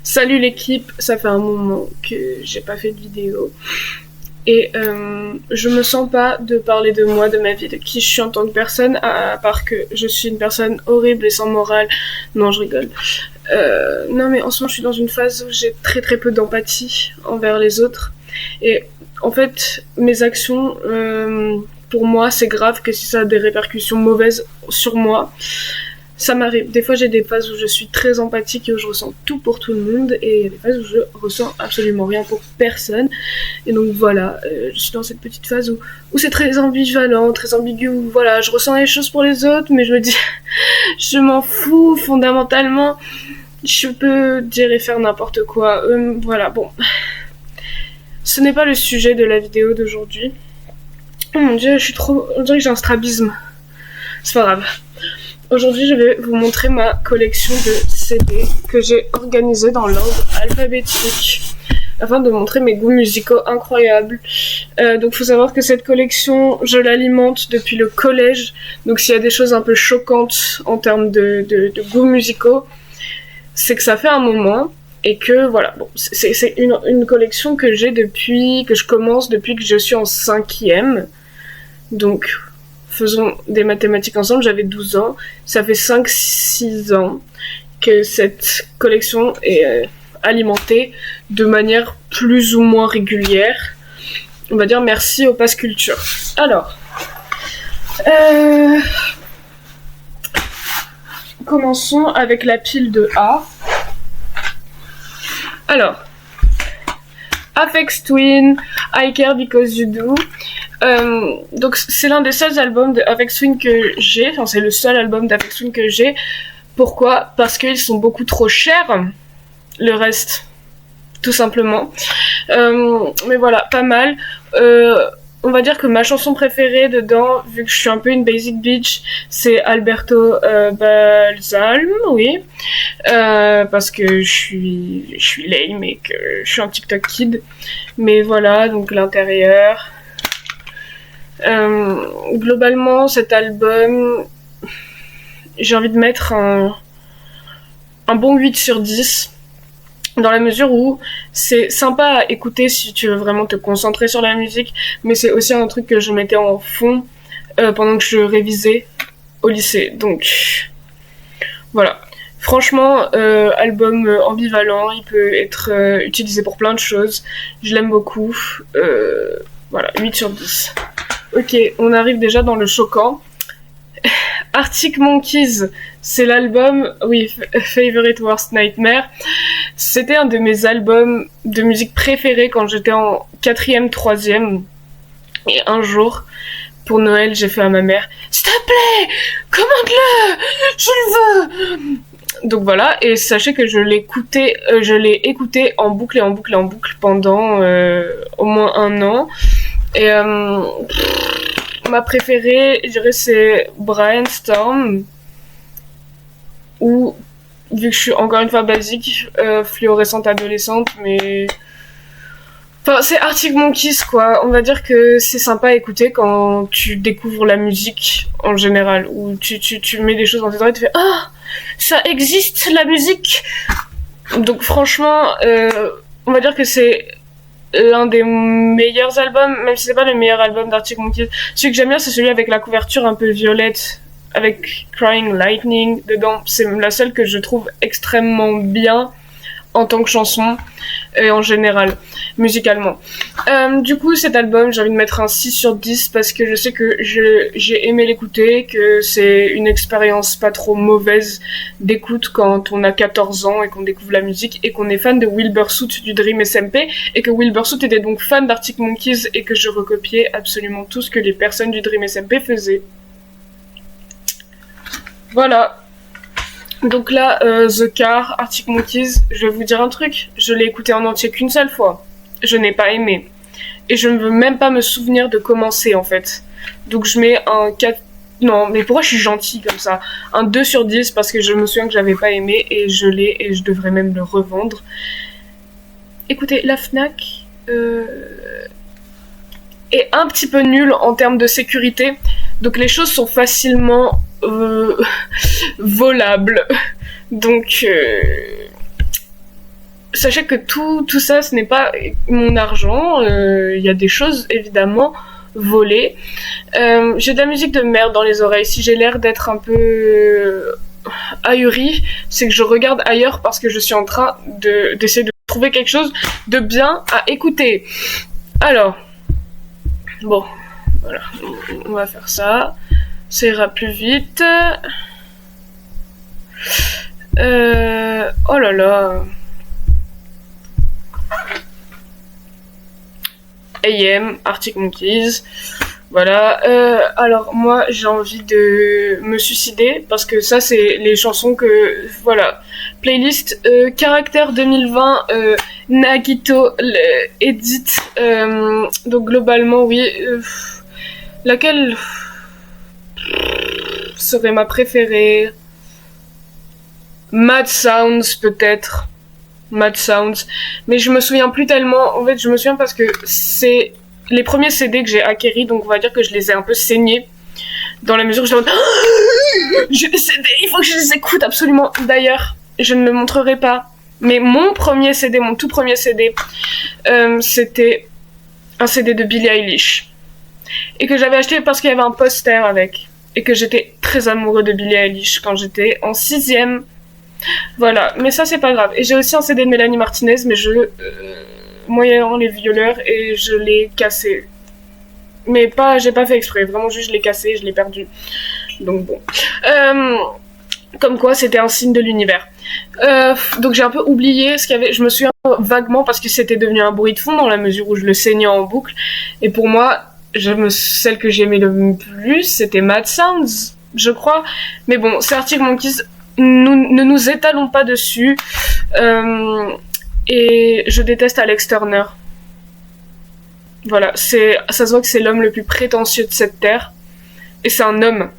Salut l'équipe, ça fait un moment que j'ai pas fait de vidéo et je me sens pas de parler de moi, de ma vie, de qui je suis en tant que personne, à part que je suis une personne horrible et sans morale. Non, je rigole. Non mais en ce moment je suis dans une phase où j'ai très très peu d'empathie envers les autres et en fait mes actions pour moi c'est grave que si ça a des répercussions mauvaises sur moi. Ça m'arrive. Des fois, j'ai des phases où je suis très empathique et où je ressens tout pour tout le monde, et il y a des phases où je ressens absolument rien pour personne. Et donc voilà, je suis dans cette petite phase où c'est très ambivalent, très ambigu, où voilà, je ressens les choses pour les autres, mais je me dis, je m'en fous fondamentalement. Je peux dire et faire n'importe quoi. Voilà, bon. Ce n'est pas le sujet de la vidéo d'aujourd'hui. Oh mon dieu, on dirait que j'ai un strabisme. C'est pas grave. Aujourd'hui, je vais vous montrer ma collection de CD que j'ai organisée dans l'ordre alphabétique afin de montrer mes goûts musicaux incroyables. Donc, faut savoir que cette collection, je l'alimente depuis le collège. Donc, s'il y a des choses un peu choquantes en termes de goûts musicaux, c'est que ça fait un moment et que voilà. Bon, c'est une collection que j'ai que je commence depuis que je suis en 5e. Donc, faisons des mathématiques ensemble, j'avais 12 ans. Ça fait 5-6 ans que cette collection est alimentée de manière plus ou moins régulière. On va dire merci au Pass Culture. Alors, commençons avec la pile de A. Alors, Aphex Twin, I Care Because You Do. Donc c'est l'un des seuls albums d'Aphex Twin que j'ai, enfin c'est le seul album d'Aphex Twin que j'ai. Pourquoi ? Parce qu'ils sont beaucoup trop chers, le reste, tout simplement. Mais voilà, pas mal. On va dire que ma chanson préférée dedans, vu que je suis un peu une basic bitch, c'est Alberto Balsam, oui. Parce que je suis lame et que je suis un TikTok kid. Mais voilà, donc l'intérieur. Globalement, cet album, j'ai envie de mettre un bon 8 sur 10, dans la mesure où c'est sympa à écouter si tu veux vraiment te concentrer sur la musique, mais c'est aussi un truc que je mettais en fond pendant que je révisais au lycée. Donc voilà. Franchement, album ambivalent, il peut être utilisé pour plein de choses. Je l'aime beaucoup. Voilà, 8 sur 10. Ok, on arrive déjà dans le choquant. Arctic Monkeys, c'est l'album, oui, Favorite Worst Nightmare. C'était un de mes albums de musique préférés quand j'étais en 4e, 3e. Et un jour, pour Noël, j'ai fait à ma mère, s'il te plaît, commande-le, je le veux. Donc voilà, et sachez que je l'ai écouté en boucle et en boucle et en boucle pendant au moins 1 an. Et ma préférée, je dirais, c'est Brian Storm. Ou, vu que je suis encore une fois basique, fluorescente adolescente, mais... Enfin, c'est Arctic Monkeys, quoi. On va dire que c'est sympa à écouter quand tu découvres la musique, en général. Ou tu mets des choses dans tes oreilles et tu fais « Ah, ça existe, la musique !» Donc franchement, on va dire que c'est l'un des meilleurs albums, même si c'est pas le meilleur album d'Arctic Monkeys. Celui que j'aime bien, c'est celui avec la couverture un peu violette, avec Crying Lightning dedans. C'est la seule que je trouve extrêmement bien en tant que chanson et en général, musicalement. Du coup, cet album, j'ai envie de mettre un 6 sur 10 parce que je sais que j'ai aimé l'écouter, que c'est une expérience pas trop mauvaise d'écoute quand on a 14 ans et qu'on découvre la musique et qu'on est fan de Wilbur Soot du Dream SMP et que Wilbur Soot était donc fan d'Arctic Monkeys et que je recopiais absolument tout ce que les personnes du Dream SMP faisaient. Voilà. Donc là, The Car, Arctic Monkeys, je vais vous dire un truc, je l'ai écouté en entier qu'une seule fois. Je n'ai pas aimé. Et je ne veux même pas me souvenir de commencer, en fait. Donc je mets un 4... Non, mais pourquoi je suis gentille comme ça ? Un 2 sur 10 parce que je me souviens que j'avais pas aimé et je l'ai et je devrais même le revendre. Écoutez, la Fnac est un petit peu nulle en termes de sécurité. Donc les choses sont facilement volables. Donc sachez que tout ça, ce n'est pas mon argent. Il y a des choses, évidemment, volées. J'ai de la musique de merde dans les oreilles. Si j'ai l'air d'être un peu ahuri, c'est que je regarde ailleurs parce que je suis en train d'essayer de trouver quelque chose de bien à écouter. Alors, bon, voilà, on va faire ça. Ça ira plus vite. Oh là là. AM, Arctic Monkeys. Voilà. Alors moi j'ai envie de me suicider parce que ça c'est les chansons que voilà. Playlist Caractère 2020 Nagito Edit. Donc globalement oui. Laquelle serait ma préférée? Mad Sounds peut-être. Mad Sounds. Mais je me souviens plus tellement. En fait, je me souviens parce que c'est les premiers CD que j'ai acquéris, donc on va dire que je les ai un peu saignés. Dans la mesure où j'ai des CD, il faut que je les écoute absolument. D'ailleurs, je ne le montrerai pas. Mais mon premier CD, mon tout premier CD, c'était un CD de Billie Eilish. Et que j'avais acheté parce qu'il y avait un poster avec. Et que j'étais très amoureux de Billie Eilish quand j'étais en 6ème. Voilà, mais ça c'est pas grave. Et j'ai aussi un CD de Mélanie Martinez, mais moyennant les violeurs, et je l'ai cassé. Mais pas, j'ai pas fait exprès, vraiment juste je l'ai cassé, je l'ai perdu. Donc bon. Comme quoi c'était un signe de l'univers. Donc j'ai un peu oublié ce qu'il y avait, je me souviens vaguement parce que c'était devenu un bruit de fond dans la mesure où je le saignais en boucle. Et pour moi, celle que j'aimais le plus, c'était Mad Sounds, je crois. Mais bon, c'est Arctic Monkeys. Ne nous étalons pas dessus. Et je déteste Alex Turner. Voilà, ça se voit que c'est l'homme le plus prétentieux de cette terre. Et c'est un homme.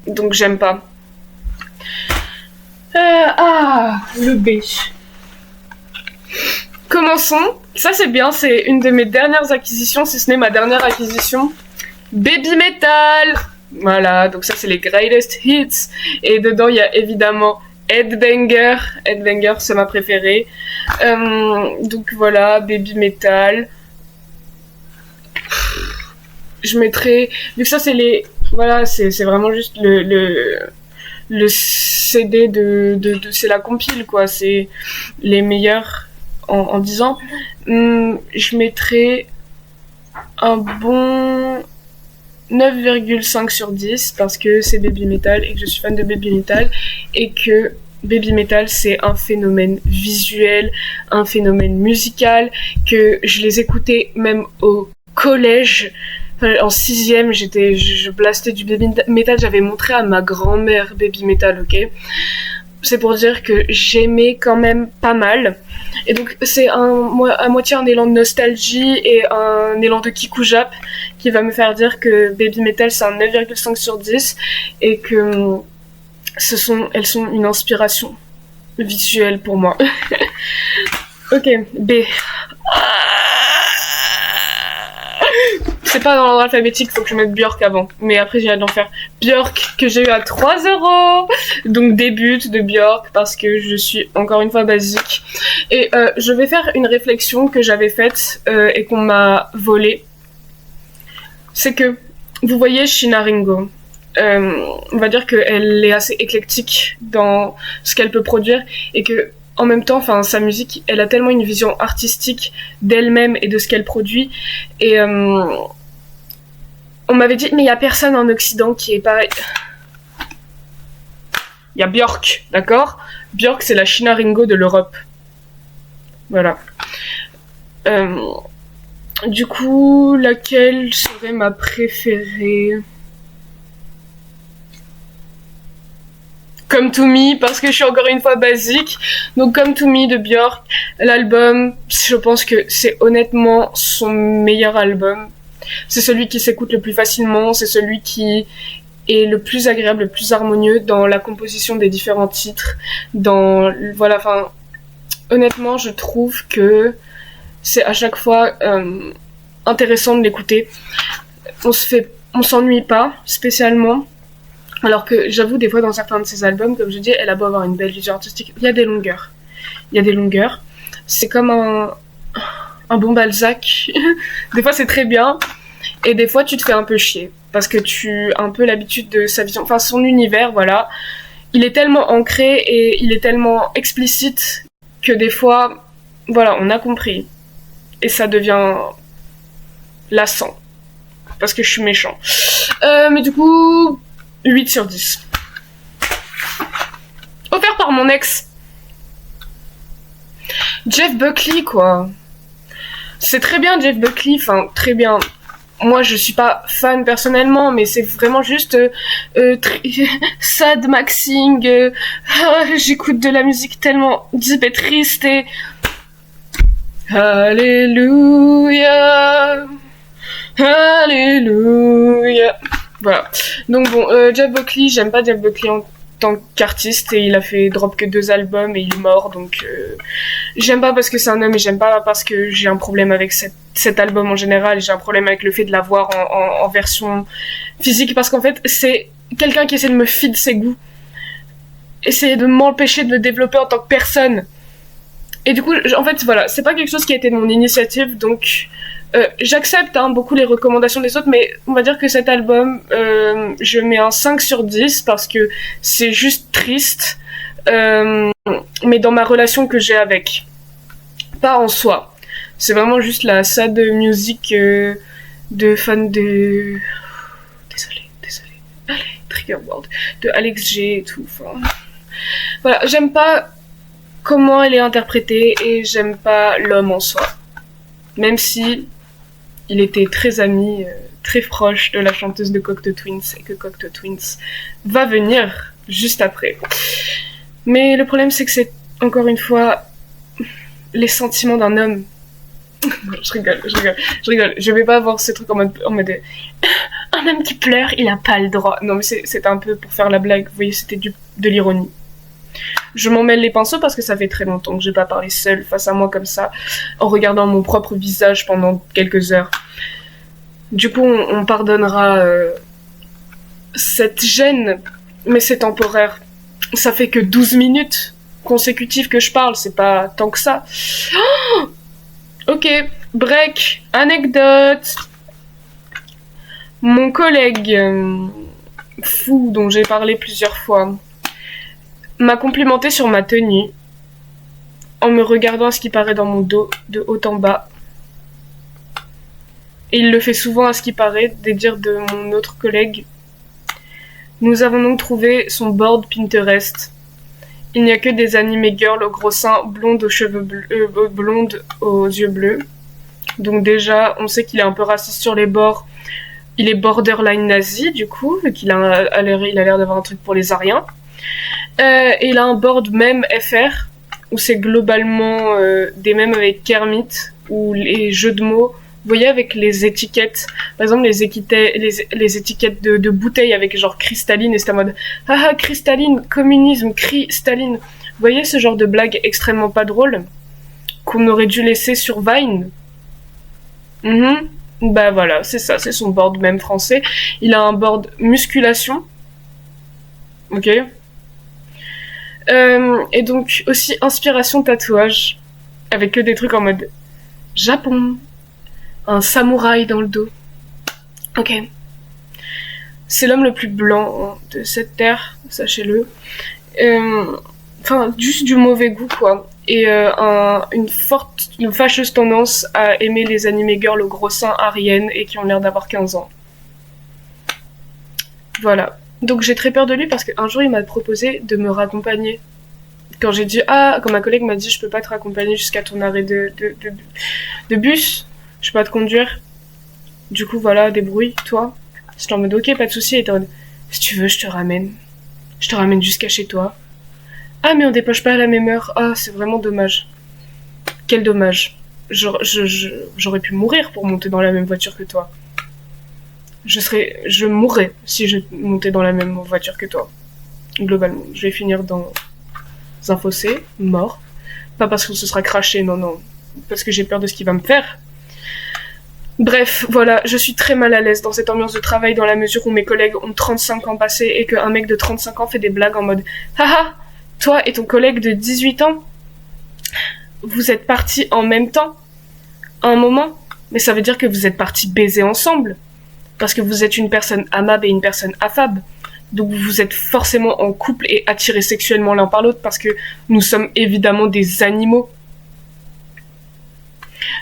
Donc j'aime pas. Le B. Commençons. Ça c'est bien, c'est une de mes dernières acquisitions, si ce n'est ma dernière acquisition. Baby Metal. Voilà, donc ça c'est les greatest hits. Et dedans il y a évidemment Headbanger. Headbanger c'est ma préférée. Donc voilà, Baby Metal. Je mettrai, vu que ça c'est les, voilà, c'est vraiment juste le CD c'est la compile quoi, c'est les meilleurs en 10 ans. Je mettrai un bon 9,5 sur 10 parce que c'est Baby Metal et que je suis fan de Baby Metal et que Baby Metal c'est un phénomène visuel, un phénomène musical, que je les écoutais même au collège. En 6ème, je blastais du Baby Metal, j'avais montré à ma grand-mère Baby Metal, ok? C'est pour dire que j'aimais quand même pas mal. Et donc c'est à moitié un élan de nostalgie et un élan de Kiku-Jap qui va me faire dire que Baby Metal c'est un 9,5 sur 10 et que elles sont une inspiration visuelle pour moi. Ok, B. C'est pas dans l'ordre alphabétique, faut que je mette Björk avant. Mais après, j'ai hâte d'en faire. Björk, que j'ai eu à 3€. Donc, débute de Björk, parce que je suis encore une fois basique. Et je vais faire une réflexion que j'avais faite et qu'on m'a volée. C'est que, vous voyez Sheena Ringo. On va dire qu'elle est assez éclectique dans ce qu'elle peut produire et que en même temps, enfin, sa musique, elle a tellement une vision artistique d'elle-même et de ce qu'elle produit. Et on m'avait dit, mais il y a personne en Occident qui est pareil. Il y a Björk, d'accord? Björk, c'est la Sheena Ringo de l'Europe. Voilà. Du coup, laquelle serait ma préférée? Come to Me, parce que je suis encore une fois basique. Donc Come to Me de Björk, l'album, je pense que c'est honnêtement son meilleur album. C'est celui qui s'écoute le plus facilement, c'est celui qui est le plus agréable, le plus harmonieux dans la composition des différents titres. Voilà, enfin, honnêtement, je trouve que c'est à chaque fois intéressant de l'écouter. On s'ennuie pas spécialement. Alors que j'avoue, des fois dans certains de ses albums, comme je dis, elle a beau avoir une belle vision artistique, il y a des longueurs. il y a des longueurs. C'est comme un bon Balzac. Des fois c'est très bien, et des fois tu te fais un peu chier, parce que tu as un peu l'habitude de sa vision, enfin son univers, voilà. Il est tellement ancré et il est tellement explicite que des fois, voilà, on a compris. Et ça devient lassant. Parce que je suis méchant. Mais du coup, 8 sur 10. Offert par mon ex. Jeff Buckley, quoi. C'est très bien, Jeff Buckley. Enfin, très bien. Moi, je suis pas fan personnellement, mais c'est vraiment juste sad maxing. J'écoute de la musique tellement deep et triste et... Alléluia, Alléluia. Voilà. Donc bon, Jeff Buckley, j'aime pas Jeff Buckley en tant qu'artiste, et il a fait drop que 2 albums et il est mort, donc j'aime pas parce que c'est un homme, et j'aime pas parce que j'ai un problème avec cet album en général, et j'ai un problème avec le fait de l'avoir en version physique, parce qu'en fait c'est quelqu'un qui essaie de me feed ses goûts, essayer de m'empêcher de me développer en tant que personne. Et du coup, en fait, voilà, c'est pas quelque chose qui a été de mon initiative, donc j'accepte beaucoup les recommandations des autres, mais on va dire que cet album, je mets un 5 sur 10 parce que c'est juste triste, mais dans ma relation que j'ai avec, pas en soi. C'est vraiment juste la sad music de fan de... Désolée. Allez, Trigger World. De Alex G et tout, enfin... Voilà, j'aime pas comment elle est interprétée, et j'aime pas l'homme en soi. Même si il était très ami, très proche de la chanteuse de Cocteau Twins, et que Cocteau Twins va venir juste après. Mais le problème, c'est que c'est, encore une fois, les sentiments d'un homme. Je rigole. Je vais pas avoir ces trucs en mode un homme qui pleure, il a pas le droit. Non, mais c'était un peu pour faire la blague, vous voyez, c'était de l'ironie. Je m'en mêle les pinceaux parce que ça fait très longtemps que j'ai pas parlé seule face à moi comme ça, en regardant mon propre visage pendant quelques heures. Du coup, on pardonnera cette gêne, mais c'est temporaire. Ça fait que 12 minutes consécutives que je parle, c'est pas tant que ça. Oh, ok, break, anecdote. Mon collègue fou dont j'ai parlé plusieurs fois m'a complimenté sur ma tenue en me regardant à ce qui paraît dans mon dos de haut en bas. Et il le fait souvent à ce qui paraît des dires de mon autre collègue. Nous avons donc trouvé son board Pinterest. Il n'y a que des animés girls aux gros seins, blondes aux cheveux bleus, blondes aux yeux bleus. Donc déjà, on sait qu'il est un peu raciste sur les bords. Il est borderline nazi, du coup, vu qu'il a l'air d'avoir un truc pour les Ariens. Et il a un board mème FR, où c'est globalement des mèmes avec Kermit, ou les jeux de mots, vous voyez, avec les étiquettes, par exemple les étiquettes de bouteilles avec genre cristalline, et c'est en mode haha cristalline, communisme, cristalline. Vous voyez ce genre de blague extrêmement pas drôle qu'on aurait dû laisser sur Vine. Bah voilà, c'est ça, c'est son board mème français. Il a un board musculation, ok. Et donc aussi inspiration tatouage, avec que des trucs en mode Japon, un samouraï dans le dos. Ok. C'est l'homme le plus blanc de cette terre, sachez-le. Enfin, juste du mauvais goût, quoi. Et une fâcheuse tendance à aimer les animés girls aux gros seins ariennes et qui ont l'air d'avoir 15 ans. Voilà. Donc j'ai très peur de lui parce qu'un jour il m'a proposé de me raccompagner. Quand j'ai dit quand ma collègue m'a dit je peux pas te raccompagner jusqu'à ton arrêt de bus, je peux pas te conduire. Du coup voilà, débrouille-toi. J'étais en mode ok, pas de souci. Et t'es en mode si tu veux je te ramène. Je te ramène jusqu'à chez toi. Ah mais on dépoche pas à la même heure. Ah c'est vraiment dommage. Quel dommage. J'aurais pu mourir pour monter dans la même voiture que toi. Je mourrais si je montais dans la même voiture que toi. Globalement, je vais finir dans un fossé, mort. Pas parce qu'on se sera craché, non. Parce que j'ai peur de ce qu'il va me faire. Bref, voilà, je suis très mal à l'aise dans cette ambiance de travail dans la mesure où mes collègues ont 35 ans passés et qu'un mec de 35 ans fait des blagues en mode haha, toi et ton collègue de 18 ans, Vous êtes partis en même temps, à un moment, mais ça veut dire que vous êtes partis baiser ensemble. Parce que vous êtes une personne amable et une personne affable. Donc vous êtes forcément en couple et attirés sexuellement l'un par l'autre parce que nous sommes évidemment des animaux.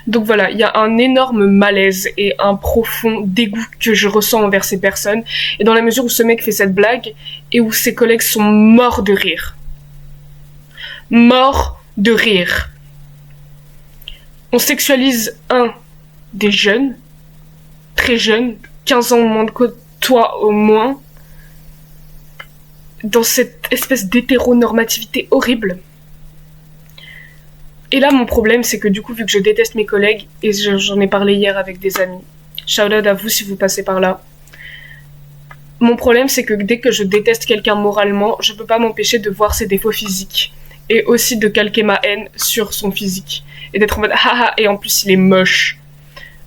Donc voilà, il y a un énorme malaise et un profond dégoût que je ressens envers ces personnes. Et dans la mesure où ce mec fait cette blague et où ses collègues sont morts de rire. Morts de rire. On sexualise des jeunes, très jeunes, 15 ans moins que toi au moins, dans cette espèce d'hétéronormativité horrible. Et là, mon problème, c'est que du coup, vu que je déteste mes collègues, et j'en ai parlé hier avec des amis, shout out à vous si vous passez par là, mon problème, c'est que dès que je déteste quelqu'un moralement, je peux pas m'empêcher de voir ses défauts physiques. Et aussi de calquer ma haine sur son physique. Et d'être en mode, haha, et en plus, il est moche.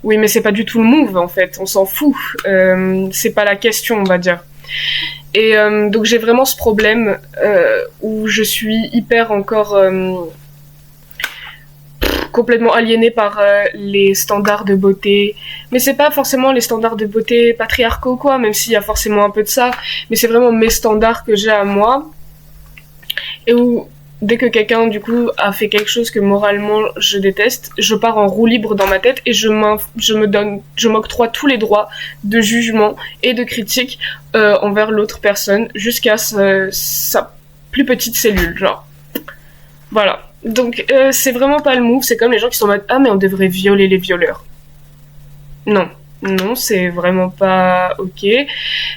Oui, mais c'est pas du tout le move, en fait. On s'en fout. C'est pas la question, on va dire. Et donc, j'ai vraiment ce problème où je suis hyper encore complètement aliénée par les standards de beauté. Mais c'est pas forcément les standards de beauté patriarcaux, quoi, même s'il y a forcément un peu de ça. Mais c'est vraiment mes standards que j'ai à moi. Et où dès que quelqu'un, du coup, a fait quelque chose que moralement je déteste, je pars en roue libre dans ma tête et je m'octroie tous les droits de jugement et de critique envers l'autre personne jusqu'à sa plus petite cellule, genre. Voilà. Donc, c'est vraiment pas le move, c'est comme les gens qui sont en mode « Ah, mais on devrait violer les violeurs. » Non. Non, c'est vraiment pas ok.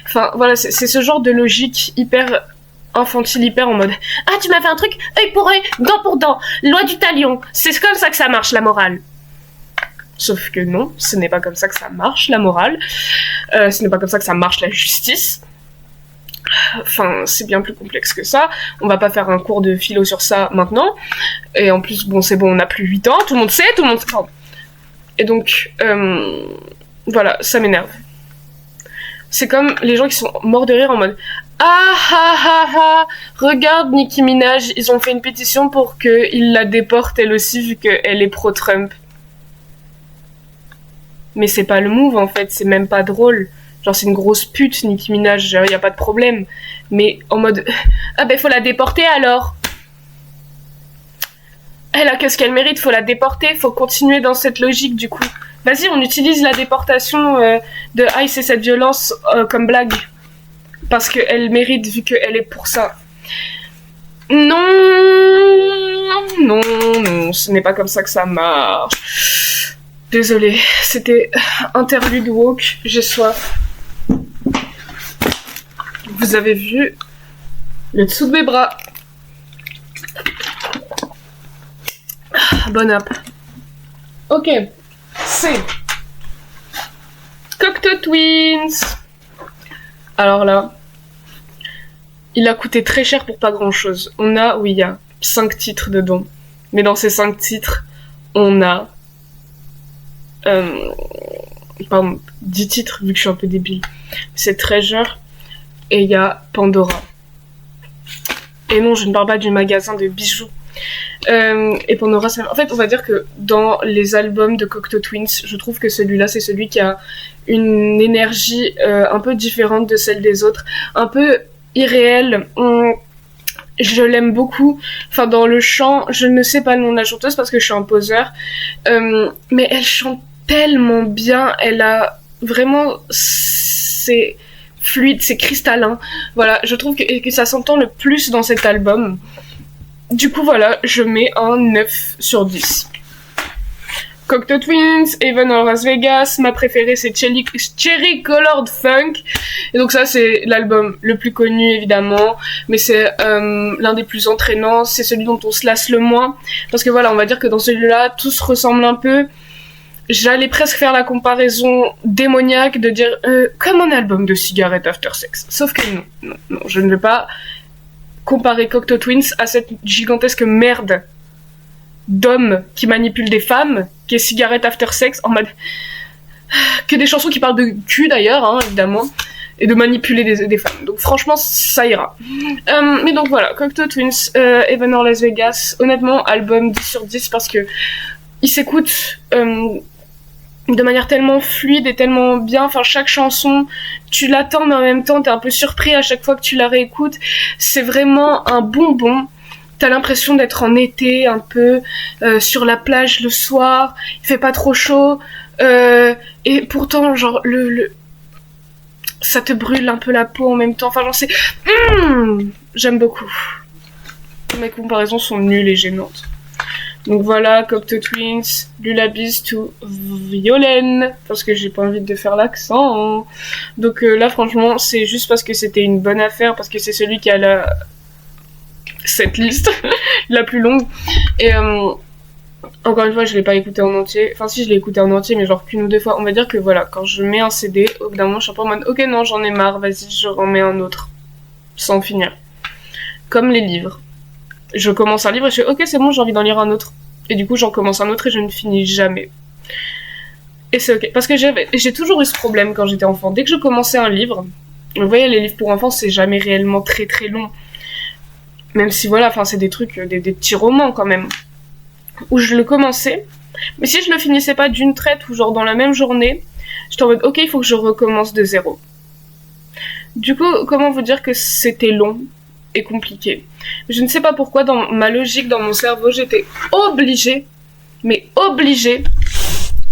Enfin, voilà, c'est ce genre de logique hyper infantile, hyper en mode « Ah, tu m'as fait un truc, œil pour œil, dent pour dent, loi du talion, c'est comme ça que ça marche, la morale. » Sauf que non, ce n'est pas comme ça que ça marche, la morale. Ce n'est pas comme ça que ça marche, la justice. Enfin, c'est bien plus complexe que ça. On va pas faire un cours de philo sur ça maintenant. Et en plus, bon, c'est bon, on n'a plus 8 ans, tout le monde sait, tout le monde... Enfin, et donc, voilà, ça m'énerve. C'est comme les gens qui sont morts de rire en mode « Ah ah ah ah, regarde Nicki Minaj, ils ont fait une pétition pour qu'ils la déportent elle aussi vu qu'elle est pro-Trump. » Mais c'est pas le move en fait, c'est même pas drôle. Genre c'est une grosse pute Nicki Minaj, genre y a pas de problème. Mais en mode « Ah ben faut la déporter alors !» Elle a qu'est-ce qu'elle mérite, faut la déporter, faut continuer dans cette logique du coup. Vas-y, on utilise la déportation de « Ah, c'est cette violence » comme blague. Parce qu'elle mérite vu qu'elle est pour ça. Non, non, non, ce n'est pas comme ça que ça marche. Désolée, c'était interlude woke, j'ai soif. Vous avez vu le dessous de mes bras. Bon app. Ok, c'est Cocteau Twins. Alors là, il a coûté très cher pour pas grand chose. On a, oui, il y a 5 titres dedans. Mais dans ces 5 titres, on a... pardon, 10 titres, vu que je suis un peu débile. C'est Treasure et il y a Pandora. Et non, je ne parle pas du magasin de bijoux. Et Pandora, en fait, on va dire que dans les albums de Cocteau Twins, je trouve que celui-là, c'est celui qui a une énergie un peu différente de celle des autres, un peu irréelle. Je l'aime beaucoup. Enfin, dans le chant, je ne sais pas le nom de la chanteuse parce que je suis un poseur, mais elle chante tellement bien. Elle a vraiment... C'est fluide, c'est cristallin. Voilà, je trouve que ça s'entend le plus dans cet album. Du coup, voilà, je mets un 9 sur 10. Cocteau Twins, Even en Las Vegas, ma préférée c'est Cherry Colored Funk. Et donc ça c'est l'album le plus connu évidemment, mais c'est l'un des plus entraînants, c'est celui dont on se lasse le moins. Parce que voilà, on va dire que dans celui-là, tout se ressemble un peu. J'allais presque faire la comparaison démoniaque de dire comme un album de Cigarette After Sex. Sauf que non, je ne veux pas comparer Cocteau Twins à cette gigantesque merde d'hommes qui manipulent des femmes, qui est Cigarette After Sex, en mode... que des chansons qui parlent de cul d'ailleurs, hein, évidemment. et de manipuler des femmes. Donc franchement, ça ira. Mais donc voilà, Cocteau Twins, Heaven or Las Vegas, honnêtement, album 10 sur 10 parce que il s'écoute de manière tellement fluide et tellement bien. Enfin, chaque chanson, tu l'attends, mais en même temps, t'es un peu surpris à chaque fois que tu la réécoutes. C'est vraiment un bonbon. T'as l'impression d'être en été, un peu sur la plage le soir. Il fait pas trop chaud. Et pourtant, genre, ça te brûle un peu la peau en même temps. Enfin, genre, c'est... j'aime beaucoup. Mes comparaisons sont nulles et gênantes. Donc voilà, Cocteau Twins, Lullabies to Violaine, parce que j'ai pas envie de faire l'accent. Donc là, franchement, c'est juste parce que c'était une bonne affaire, parce que c'est celui qui a cette liste la plus longue. Et encore une fois, je l'ai pas écouté en entier. Enfin, si, je l'ai écouté en entier, mais genre qu'une ou deux fois. On va dire que voilà, quand je mets un CD, au bout d'un moment, je suis un peu en mode, ok, non, j'en ai marre, vas-y, je remets un autre. Sans finir. Comme les livres. Je commence un livre et je fais ok, c'est bon, j'ai envie d'en lire un autre. Et du coup, j'en commence un autre et je ne finis jamais. Et c'est ok. Parce que j'ai toujours eu ce problème quand j'étais enfant. Dès que je commençais un livre, vous voyez, les livres pour enfants, c'est jamais réellement très très long. Même si voilà, enfin, c'est des trucs, des petits romans quand même. Où je le commençais. Mais si je le finissais pas d'une traite ou genre dans la même journée, j'étais en mode ok, il faut que je recommence de zéro. Du coup, comment vous dire que c'était long et compliqué. Je ne sais pas pourquoi, dans ma logique, dans mon cerveau, j'étais obligée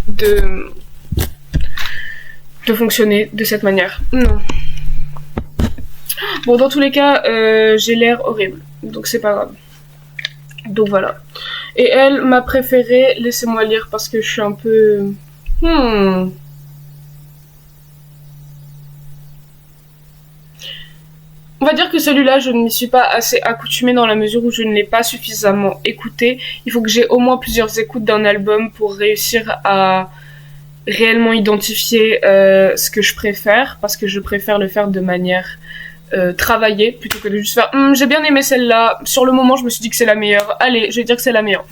de fonctionner de cette manière. Non. Bon, dans tous les cas, j'ai l'air horrible, donc c'est pas grave. Donc voilà. Et elle, ma préférée, laissez-moi lire parce que je suis un peu... On va dire que celui-là, je ne m'y suis pas assez accoutumée dans la mesure où je ne l'ai pas suffisamment écouté. Il faut que j'ai au moins plusieurs écoutes d'un album pour réussir à réellement identifier ce que je préfère, parce que je préfère le faire de manière travaillée, plutôt que de juste faire j'ai bien aimé celle-là, sur le moment je me suis dit que c'est la meilleure, allez, je vais dire que c'est la meilleure.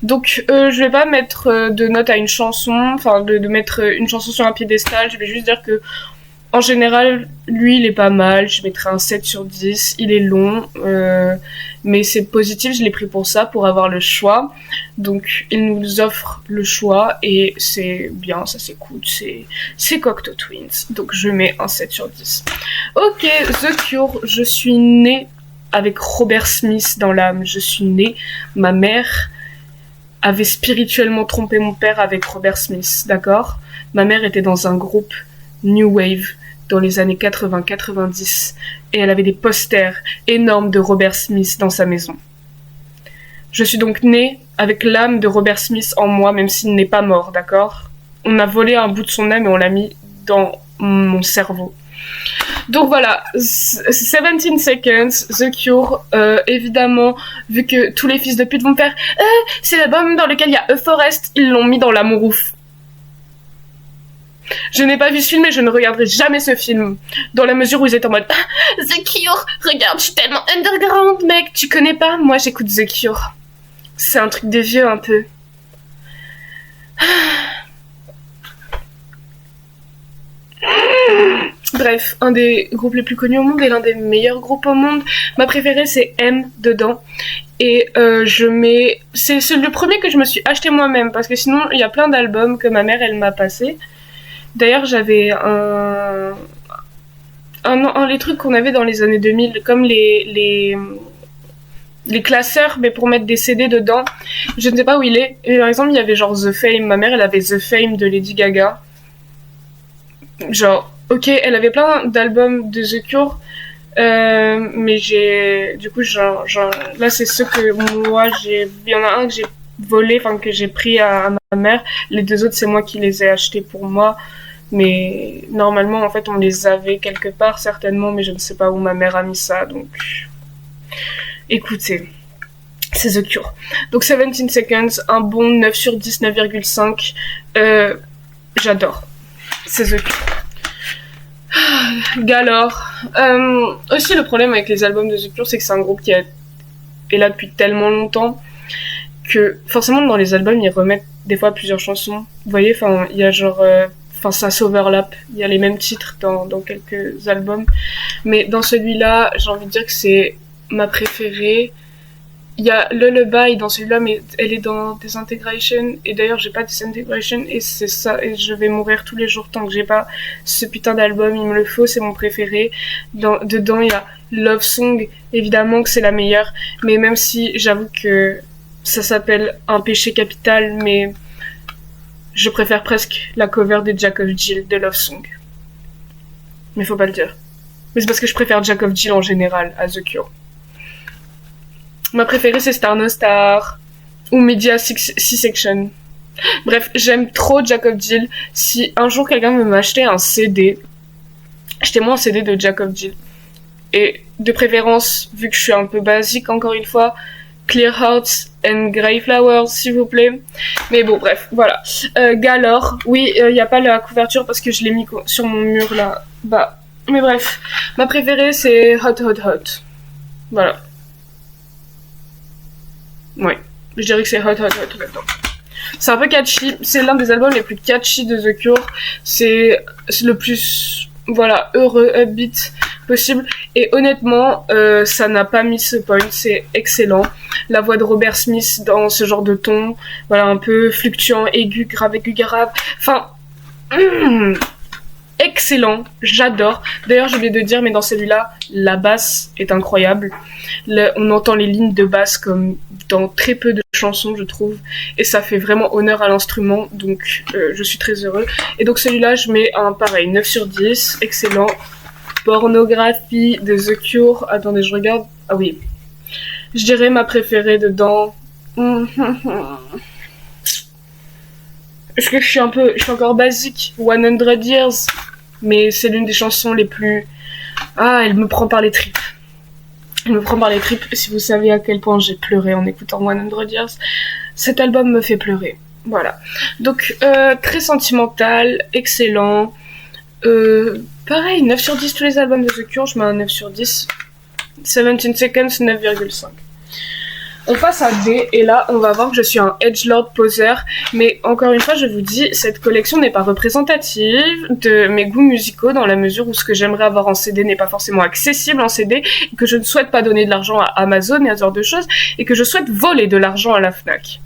Donc je vais pas mettre de note à une chanson, enfin de mettre une chanson sur un piédestal, je vais juste dire que en général, lui, il est pas mal. Je mettrais un 7 sur 10. Il est long, mais c'est positif. Je l'ai pris pour ça, pour avoir le choix. Donc, il nous offre le choix et c'est bien, ça s'écoute. C'est Cocteau Twins. Donc, je mets un 7 sur 10. Ok, The Cure. Je suis née avec Robert Smith dans l'âme. Je suis née. Ma mère avait spirituellement trompé mon père avec Robert Smith, d'accord ? Ma mère était dans un groupe New Wave dans les années 80-90 et elle avait des posters énormes de Robert Smith dans sa maison. Je suis donc née avec l'âme de Robert Smith en moi, même s'il n'est pas mort, d'accord ? On a volé un bout de son âme et on l'a mis dans mon cerveau. Donc voilà, 17 Seconds, The Cure, évidemment, vu que tous les fils de pute vont faire c'est l'album dans lequel il y a A Forest, ils l'ont mis dans l'amour ouf. Je n'ai pas vu ce film et je ne regarderai jamais ce film. Dans la mesure où ils étaient en mode The Cure, regarde, je suis tellement underground, mec. Tu connais pas ? Moi, j'écoute The Cure. C'est un truc de vieux, un peu. Bref, un des groupes les plus connus au monde et l'un des meilleurs groupes au monde. Ma préférée, c'est M dedans. Et je mets... C'est le premier que je me suis acheté moi-même, parce que sinon, il y a plein d'albums que ma mère, elle m'a passé. D'ailleurs, j'avais les trucs qu'on avait dans les années 2000, comme les classeurs, mais pour mettre des CD dedans. Je ne sais pas où il est. Et par exemple, il y avait genre The Fame. Ma mère, elle avait The Fame de Lady Gaga. Genre, ok, elle avait plein d'albums de The Cure, mais du coup, là, c'est ceux que moi, il y en a un que j'ai volé, enfin, que j'ai pris à ma mère. Les deux autres, c'est moi qui les ai achetés pour moi. Mais normalement, en fait, on les avait quelque part, certainement, mais je ne sais pas où ma mère a mis ça, donc... Écoutez, c'est The Cure. Donc 17 Seconds, un bon 9 sur 10, 9,5. J'adore. C'est The Cure. Galore. Aussi, le problème avec les albums de The Cure, c'est que c'est un groupe qui est là depuis tellement longtemps que forcément, dans les albums, ils remettent des fois plusieurs chansons. Vous voyez, enfin, il y a genre... enfin ça s'overlap, il y a les mêmes titres dans quelques albums, mais dans celui-là, j'ai envie de dire que c'est ma préférée. Il y a Lullaby dans celui-là, mais elle est dans Disintegration, et d'ailleurs j'ai pas Disintegration, et c'est ça, et je vais mourir tous les jours tant que j'ai pas ce putain d'album, il me le faut, c'est mon préféré. Dedans il y a Love Song, évidemment que c'est la meilleure, mais même si j'avoue que ça s'appelle un péché capital, mais je préfère presque la cover de Jack of Jill de Love Song. Mais faut pas le dire. Mais c'est parce que je préfère Jack of Jill en général à The Cure. Ma préférée c'est Star No Star ou Media C-Section. Bref, j'aime trop Jack of Jill. Si un jour quelqu'un veut m'acheter un CD, achetez-moi un CD de Jack of Jill. Et de préférence, vu que je suis un peu basique encore une fois, Clear Hearts and Grey Flowers, s'il vous plaît. Mais bon, bref, voilà. Galore, oui, y a pas la couverture parce que je l'ai mis sur mon mur là bas. Mais bref, ma préférée c'est Hot Hot Hot. Voilà. Ouais, je dirais que c'est Hot Hot Hot maintenant. C'est un peu catchy, c'est l'un des albums les plus catchy de The Cure. C'est le plus, voilà, heureux, upbeat possible. Et honnêtement, ça n'a pas mis ce point, c'est excellent. La voix de Robert Smith dans ce genre de ton, voilà, un peu fluctuant, aigu, grave. Enfin, excellent, j'adore. D'ailleurs, j'ai oublié de dire, mais dans celui-là, la basse est incroyable. On entend les lignes de basse comme dans très peu de chansons, je trouve, et ça fait vraiment honneur à l'instrument, donc je suis très heureux. Et donc celui-là, je mets un pareil, 9 sur 10, excellent. Pornographie de The Cure, attendez, je regarde, ah oui, je dirais ma préférée dedans. Est-ce que je suis encore basique, 100 Years, mais c'est l'une des chansons les plus... Ah, elle me prend par les tripes. Elle me prend par les tripes. Si vous savez à quel point j'ai pleuré en écoutant 100 Years, cet album me fait pleurer. Voilà. Donc, très sentimental, excellent. Pareil, 9 sur 10 tous les albums de The Cure, je mets un 9 sur 10. 17 Seconds, 9,5. On passe à D, et là, on va voir que je suis un edgelord poseur, mais encore une fois, je vous dis, cette collection n'est pas représentative de mes goûts musicaux, dans la mesure où ce que j'aimerais avoir en CD n'est pas forcément accessible en CD, et que je ne souhaite pas donner de l'argent à Amazon et à ce genre de choses, et que je souhaite voler de l'argent à la FNAC.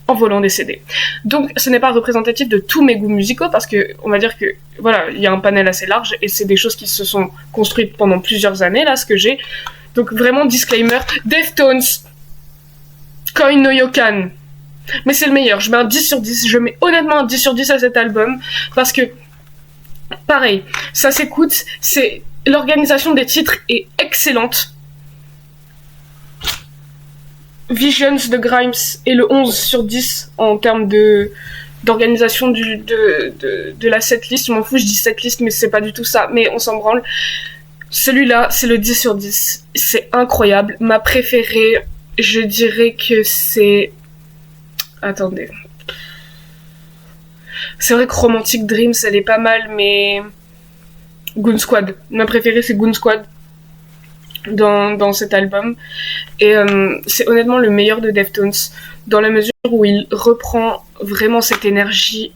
En volant des CD. Donc, ce n'est pas représentatif de tous mes goûts musicaux, parce que, on va dire que, voilà, il y a un panel assez large, et c'est des choses qui se sont construites pendant plusieurs années, là, ce que j'ai. Donc, vraiment, disclaimer, Deftones, Coin no Yokan. Mais c'est le meilleur, je mets un 10 sur 10, je mets honnêtement un 10 sur 10 à cet album, parce que, pareil, ça s'écoute, l'organisation des titres est excellente. Visions de Grimes est le 11 sur 10 en termes d'organisation de la setlist. Je m'en fous, je dis setlist, mais c'est pas du tout ça, mais on s'en branle. Celui-là, c'est le 10 sur 10. C'est incroyable. Ma préférée, je dirais que c'est... Attendez. C'est vrai que Romantic Dreams, elle est pas mal, mais... Goon Squad. Ma préférée, c'est Goon Squad dans cet album. Et c'est honnêtement le meilleur de Deftones, dans la mesure où il reprend vraiment cette énergie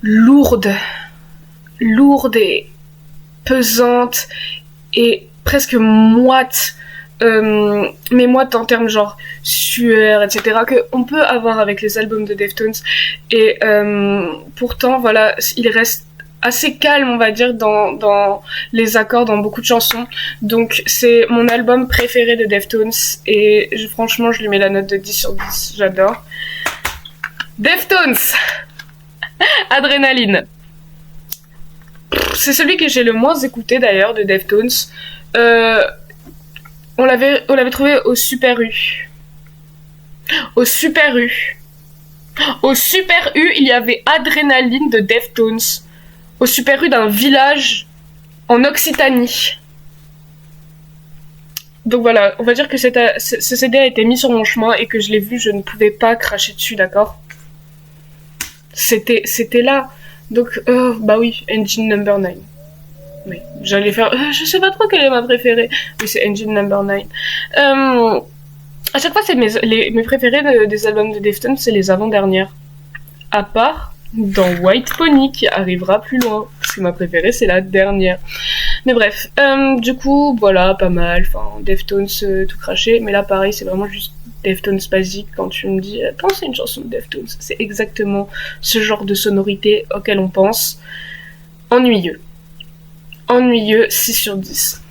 lourde et pesante et presque moite, mais moite en termes genre sueur, etc., que on peut avoir avec les albums de Deftones. Et pourtant, voilà, il reste assez calme, on va dire, dans les accords, dans beaucoup de chansons. Donc, c'est mon album préféré de Deftones, et franchement, je lui mets la note de 10 sur 10, j'adore. Deftones Adrénaline. C'est celui que j'ai le moins écouté, d'ailleurs, de Deftones. On l'avait trouvé au Super U. Au Super U. Au Super U, il y avait Adrénaline de Deftones. Au Super U d'un village en Occitanie. Donc voilà, on va dire que ce CD a été mis sur mon chemin et que je l'ai vu, je ne pouvais pas cracher dessus, d'accord ? C'était là. Donc, bah oui, Engine Number 9. Oui, j'allais faire... je sais pas trop quelle est ma préférée. Oui, c'est Engine Number 9. À chaque fois, c'est mes préférés des albums de Deftones, c'est les avant-dernières. À part dans White Pony qui arrivera plus loin, parce que ma préférée c'est la dernière. Mais bref, du coup, voilà, pas mal, enfin, Deftones tout craché, mais là pareil, c'est vraiment juste Deftones basique. Quand tu me dis, pense à une chanson de Deftones, c'est exactement ce genre de sonorité auquel on pense. Ennuyeux. Ennuyeux, 6 sur 10.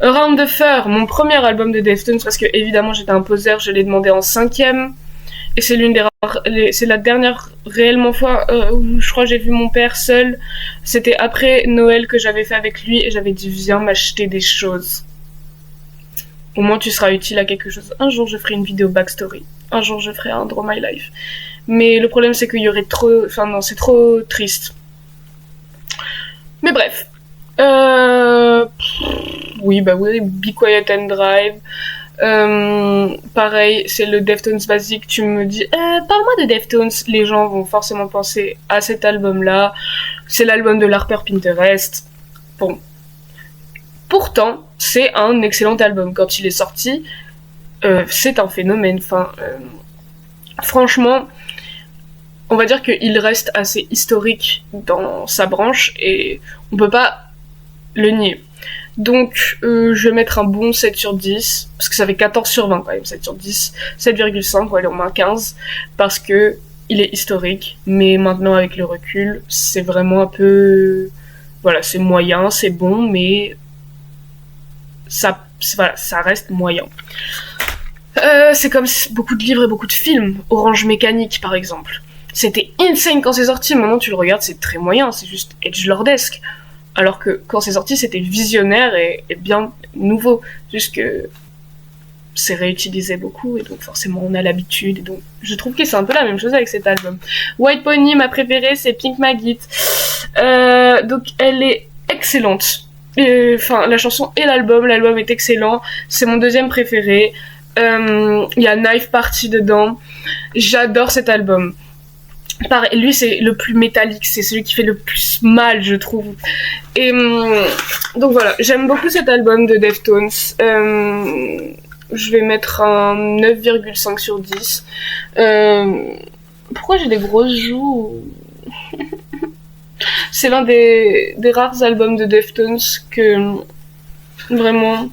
Around the Fur, mon premier album de Deftones, parce que évidemment j'étais un poseur, je l'ai demandé en 5ème. Et c'est l'une des rares, c'est la dernière réellement fois où je crois que j'ai vu mon père seul. C'était après Noël que j'avais fait avec lui et j'avais dit viens m'acheter des choses. Au moins tu seras utile à quelque chose. Un jour je ferai une vidéo backstory. Un jour je ferai un Draw My Life. Mais le problème c'est qu'il y aurait trop... Enfin non, c'est trop triste. Mais bref. Oui, bah oui, Be Quiet and Drive. Pareil, c'est le Deftones basique. Tu me dis, parle-moi de Deftones. Les gens vont forcément penser à cet album-là. C'est l'album de l'Harper Pinterest. Bon. Pourtant, c'est un excellent album. Quand il est sorti, c'est un phénomène. Enfin, franchement, on va dire qu'il reste assez historique dans sa branche et on peut pas le nier. Donc, je vais mettre un bon 7 sur 10, parce que ça fait 14 sur 20 quand même, 7 sur 10, 7,5, on va aller au moins 15, parce que il est historique, mais maintenant avec le recul, c'est vraiment un peu... Voilà, c'est moyen, c'est bon, mais voilà, ça reste moyen. C'est comme beaucoup de livres et beaucoup de films, Orange Mécanique par exemple. C'était insane quand c'est sorti, maintenant tu le regardes, c'est très moyen, c'est juste edgelordesque. Alors que quand c'est sorti, c'était visionnaire et bien nouveau. Juste que c'est réutilisé beaucoup et donc forcément on a l'habitude. Et donc je trouve que c'est un peu la même chose avec cet album. White Pony, ma préférée, c'est Pink Maggot. Donc elle est excellente. Enfin, la chanson et l'album est excellent. C'est mon deuxième préféré. Il y a Knife Party dedans. J'adore cet album. Pareil, lui c'est le plus métallique, c'est celui qui fait le plus mal je trouve. Et donc voilà, j'aime beaucoup cet album de Deftones. Je vais mettre un 9,5 sur 10. Pourquoi j'ai des grosses joues? C'est l'un des rares albums de Deftones que vraiment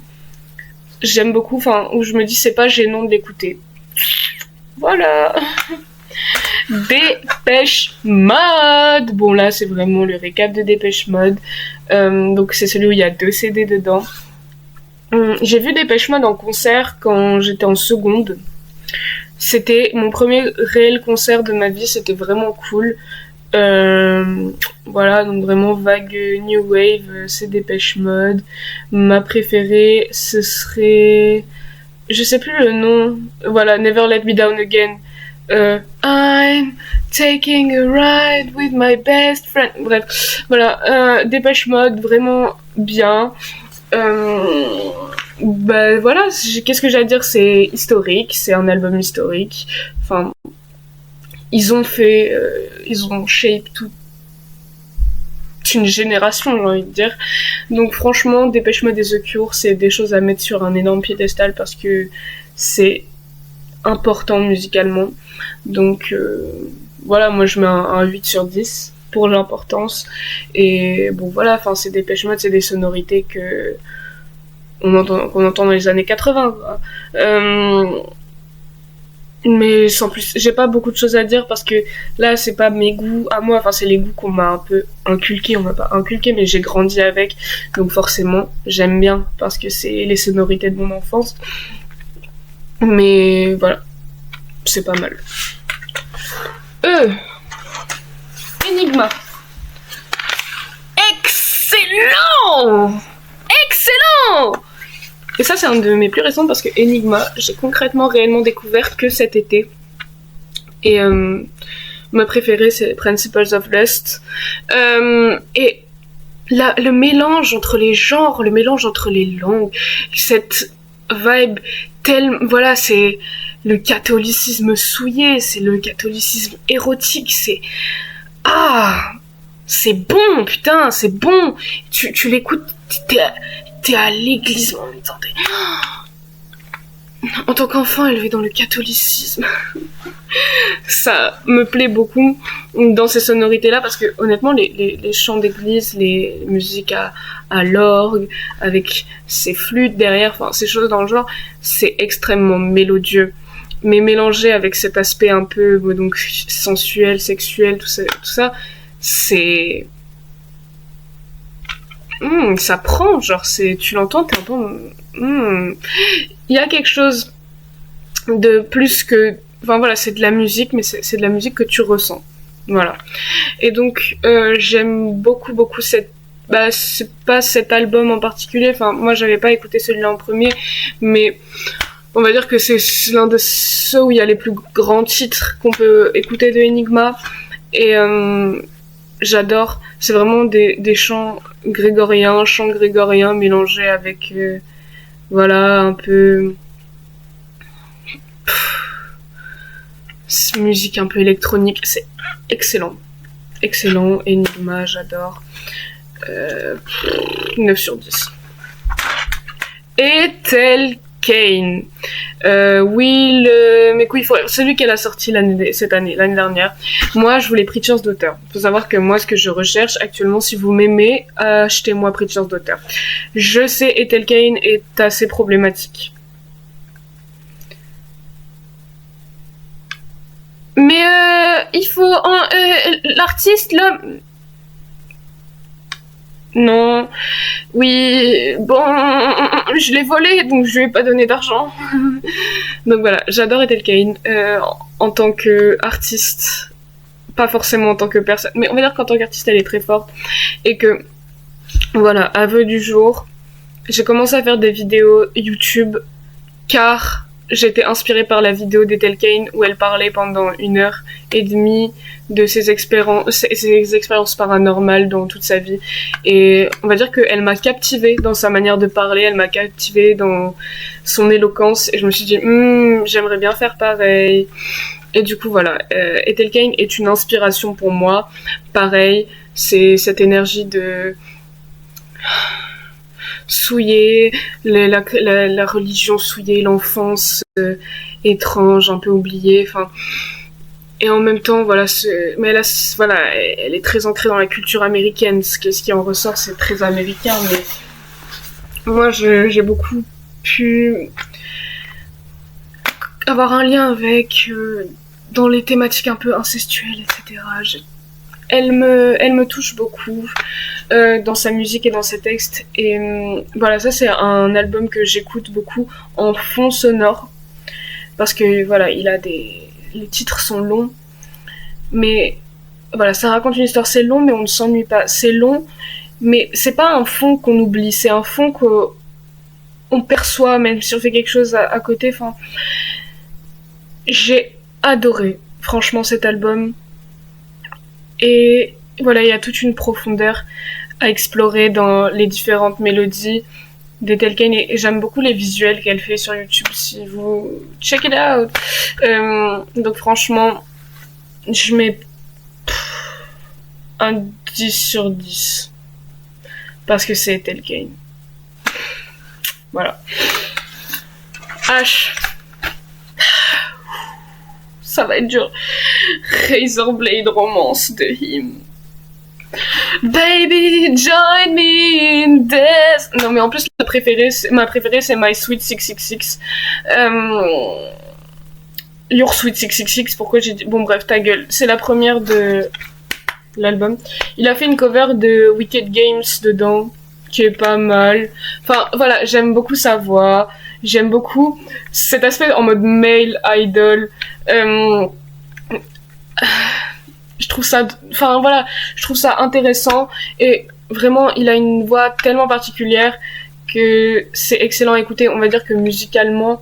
j'aime beaucoup, enfin où je me dis c'est pas gênant de l'écouter. Voilà. Dépêche Mode. Bon là c'est vraiment le récap de Dépêche Mode. Donc c'est celui où il y a 2 CD dedans. J'ai vu Dépêche Mode en concert quand j'étais en seconde. C'était mon premier réel concert de ma vie, c'était vraiment cool. Voilà, donc vraiment vague New Wave, c'est Dépêche Mode. Ma préférée ce serait... Je sais plus le nom. Voilà, Never Let Me Down Again. I'm taking a ride with my best friend. Bref, voilà, Dépêche Mode, vraiment bien. Bah voilà, qu'est-ce que j'ai à dire, c'est historique, c'est un album historique. Enfin, ils ont shape toute une génération, j'ai envie de dire. Donc franchement, Dépêche Mode et The Cure, c'est des choses à mettre sur un énorme piédestal parce que c'est important musicalement. Donc voilà, moi je mets un 8 sur 10 pour l'importance. Et bon voilà, enfin c'est Dépêche Mode, c'est des sonorités qu'on entend dans les années 80 quoi. Mais sans plus, j'ai pas beaucoup de choses à dire parce que là c'est pas mes goûts à moi, enfin c'est les goûts qu'on m'a un peu inculqués, on m'a pas inculqué mais j'ai grandi avec, donc forcément j'aime bien parce que c'est les sonorités de mon enfance. Mais voilà, c'est pas mal. Enigma. Excellent. Et ça c'est un de mes plus récents parce que Enigma, j'ai concrètement réellement découvert que cet été. Et ma préférée c'est Principles of Lust. Et le mélange entre les genres, le mélange entre les langues, cette vibe voilà, c'est le catholicisme souillé, c'est le catholicisme érotique, c'est c'est bon, putain, c'est bon. Tu l'écoutes, t'es à l'église en même temps. en tant qu'enfant élevé dans le catholicisme, ça me plaît beaucoup dans ces sonorités-là parce que honnêtement, les chants d'église, les musiques à l'orgue, avec ces flûtes derrière, enfin ces choses dans le genre, c'est extrêmement mélodieux. Mais mélangé avec cet aspect un peu donc sensuel, sexuel, tout ça, c'est ça prend, genre tu l'entends, t'es un peu il y a quelque chose de plus que, enfin voilà, c'est de la musique, mais c'est de la musique que tu ressens, voilà. Et donc j'aime beaucoup c'est pas cet album en particulier, enfin moi j'avais pas écouté celui-là en premier, mais on va dire que c'est l'un de ceux où il y a les plus grands titres qu'on peut écouter de Enigma, et j'adore, c'est vraiment des chants grégoriens mélangés avec voilà, un peu musique un peu électronique, c'est excellent. Excellent, Enigma, j'adore. 9 sur 10. Ethel Cain. Oui, mes couilles fourrées. Celui qu'elle a sorti l'année dernière. Moi, je voulais Preachers d'auteur. Faut savoir que moi, ce que je recherche actuellement, si vous m'aimez, achetez-moi Preachers d'auteur. Je sais, Ethel Cain est assez problématique. Mais il faut l'artiste là. Non, oui, bon, je l'ai volé, donc je lui ai pas donné d'argent. Donc voilà, j'adore Ethel Cain en tant qu'artiste, pas forcément en tant que personne, mais on va dire qu'en tant qu'artiste, elle est très forte. Et que, voilà, aveu du jour, j'ai commencé à faire des vidéos YouTube car j'étais inspirée par la vidéo d'Ethel Cain où elle parlait pendant 1h30 de ses expériences paranormales dans toute sa vie. Et on va dire qu'elle m'a captivée dans sa manière de parler, elle m'a captivée dans son éloquence, et je me suis dit, j'aimerais bien faire pareil. Et du coup, voilà, Ethel Cain est une inspiration pour moi. Pareil, c'est cette énergie de souiller, la religion souillée, l'enfance étrange, un peu oubliée, enfin. Et en même temps, voilà, mais elle est très ancrée dans la culture américaine. Ce qui en ressort, c'est très américain. Mais moi, j'ai beaucoup pu avoir un lien avec dans les thématiques un peu incestuelles, etc. Elle me touche beaucoup dans sa musique et dans ses textes. Et voilà, ça c'est un album que j'écoute beaucoup en fond sonore parce que voilà, les titres sont longs, mais voilà, ça raconte une histoire, c'est long, mais on ne s'ennuie pas. C'est long, mais c'est pas un fond qu'on oublie, c'est un fond qu'on perçoit, même si on fait quelque chose à côté. Enfin, j'ai adoré, franchement, cet album. Et voilà, il y a toute une profondeur à explorer dans les différentes mélodies d'Ethel Cain, et j'aime beaucoup les visuels qu'elle fait sur YouTube, si vous check it out. Donc franchement, je mets un 10 sur 10 parce que c'est Ethel Cain. Voilà. H. Ça va être dur. Razorblade Romance de Him. Baby, join me in this. Non, mais en plus, ma préférée, c'est My Sweet 666. Your Sweet 666. Pourquoi j'ai dit. Bon, bref, ta gueule. C'est la première de l'album. Il a fait une cover de Wicked Games dedans, qui est pas mal. Enfin, voilà, j'aime beaucoup sa voix. J'aime beaucoup cet aspect en mode male idol. Je trouve ça, enfin voilà, je trouve ça intéressant, et vraiment il a une voix tellement particulière que c'est excellent à écouter. On va dire que musicalement,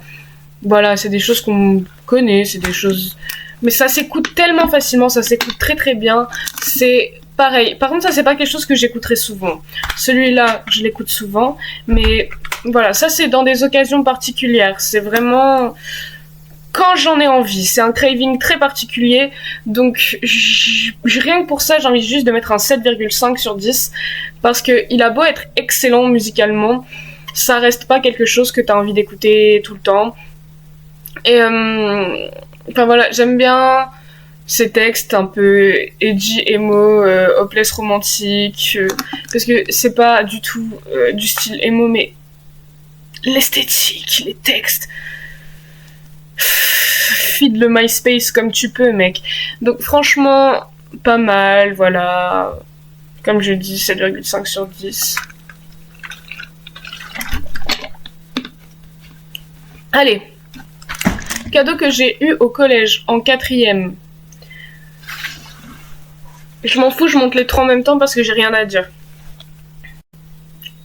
voilà, c'est des choses qu'on connaît, c'est des choses, mais ça s'écoute tellement facilement, ça s'écoute très très bien. C'est pareil. Par contre, ça c'est pas quelque chose que j'écouterai souvent. Celui-là, je l'écoute souvent, mais voilà, ça c'est dans des occasions particulières. C'est vraiment quand j'en ai envie, c'est un craving très particulier, donc rien que pour ça, j'ai envie juste de mettre un 7,5 sur 10, parce que il a beau être excellent musicalement, ça reste pas quelque chose que t'as envie d'écouter tout le temps. Et enfin voilà, j'aime bien ces textes un peu edgy, emo, hopeless romantique, parce que c'est pas du tout du style emo, mais l'esthétique, les textes. Feed le MySpace comme tu peux, mec. Donc franchement, pas mal, voilà. Comme je dis, 7,5 sur 10. Allez. Cadeau que j'ai eu au collège, en 4e. Je m'en fous, je monte les 3 en même temps parce que j'ai rien à dire.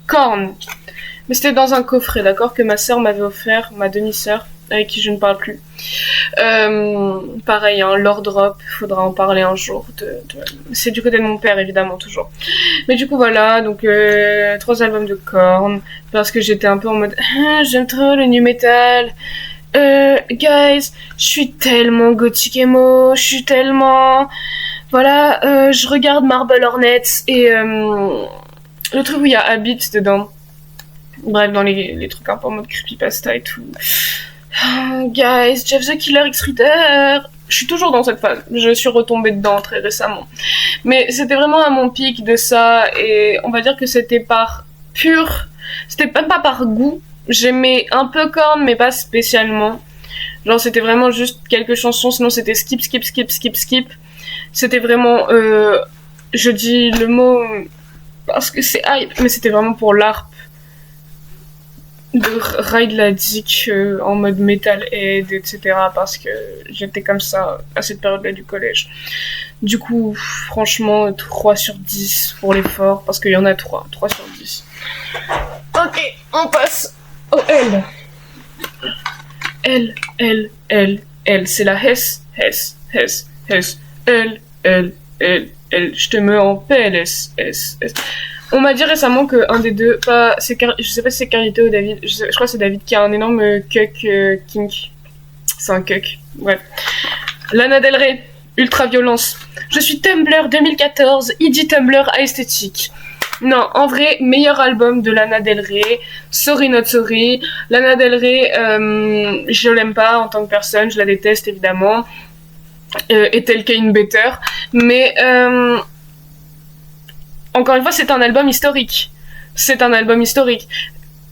Korn. Mais c'était dans un coffret, d'accord, que ma sœur m'avait offert, ma demi-sœur, avec qui je ne parle plus. Pareil, hein, Lord Drop, faudra en parler un jour. C'est du côté de mon père, évidemment, toujours. Mais du coup, voilà, donc 3 albums de Korn, parce que j'étais un peu en mode j'aime trop le nu metal. Guys, je suis tellement gothique emo, je suis tellement... Voilà, je regarde Marble Hornets et le truc où il y a Habit dedans. Bref, dans les trucs un peu en mode creepypasta et tout. Guys, Jeff the Killer X-Reader. Je suis toujours dans cette phase. Je suis retombée dedans très récemment. Mais c'était vraiment à mon pic de ça. Et on va dire que c'était par pur... C'était même pas par goût. J'aimais un peu Korn, mais pas spécialement. Genre, c'était vraiment juste quelques chansons. Sinon, c'était skip, skip, skip, skip, skip. C'était vraiment... je dis le mot parce que c'est hype. Mais c'était vraiment pour l'ARP. De Ride la Dick en mode metalhead, etc. Parce que j'étais comme ça à cette période-là du collège. Du coup, franchement, 3 sur 10 pour l'effort, parce qu'il y en a 3 sur 10. Ok, on passe au L. L, c'est la Hess, L, je te mets en PLS, S. On m'a dit récemment que un des deux, je sais pas si c'est Carlito ou David, je crois que c'est David qui a un énorme cuck kink. C'est un cuck, bref. Lana Del Rey, ultra violence. Je suis Tumblr 2014, ID Tumblr à esthétique. Non, en vrai, meilleur album de Lana Del Rey. Sorry not sorry. Lana Del Rey, je l'aime pas en tant que personne, je la déteste évidemment. Est-elle Kane Better, mais encore une fois, c'est un album historique.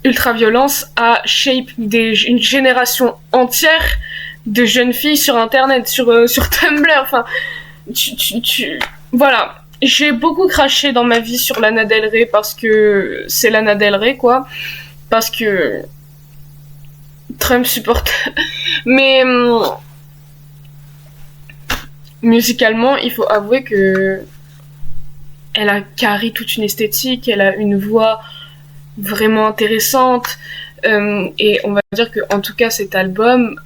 Ultraviolence a shape une génération entière de jeunes filles sur Internet, sur Tumblr. Enfin, voilà. J'ai beaucoup craché dans ma vie sur Lana Del Rey parce que c'est Lana Del Rey, quoi. Parce que Trump supporte. Mais musicalement, il faut avouer que elle a carré toute une esthétique, elle a une voix vraiment intéressante, et on va dire que en tout cas cet album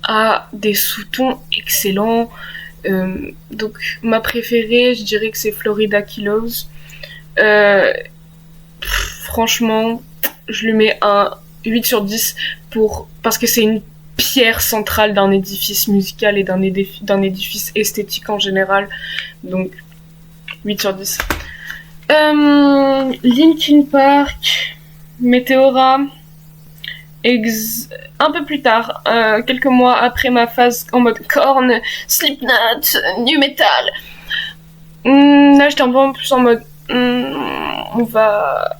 a des sous-tons excellents. Donc ma préférée, je dirais que c'est Florida Kilos. Franchement, je lui mets un 8 sur 10 parce que c'est une pierre centrale d'un édifice musical et d'un édifice esthétique en général. Donc 8 sur 10. Linkin Park, Meteora, un peu plus tard, quelques mois après ma phase en mode Korn, Slipknot, nu metal. Là, j'étais un peu plus en mode on va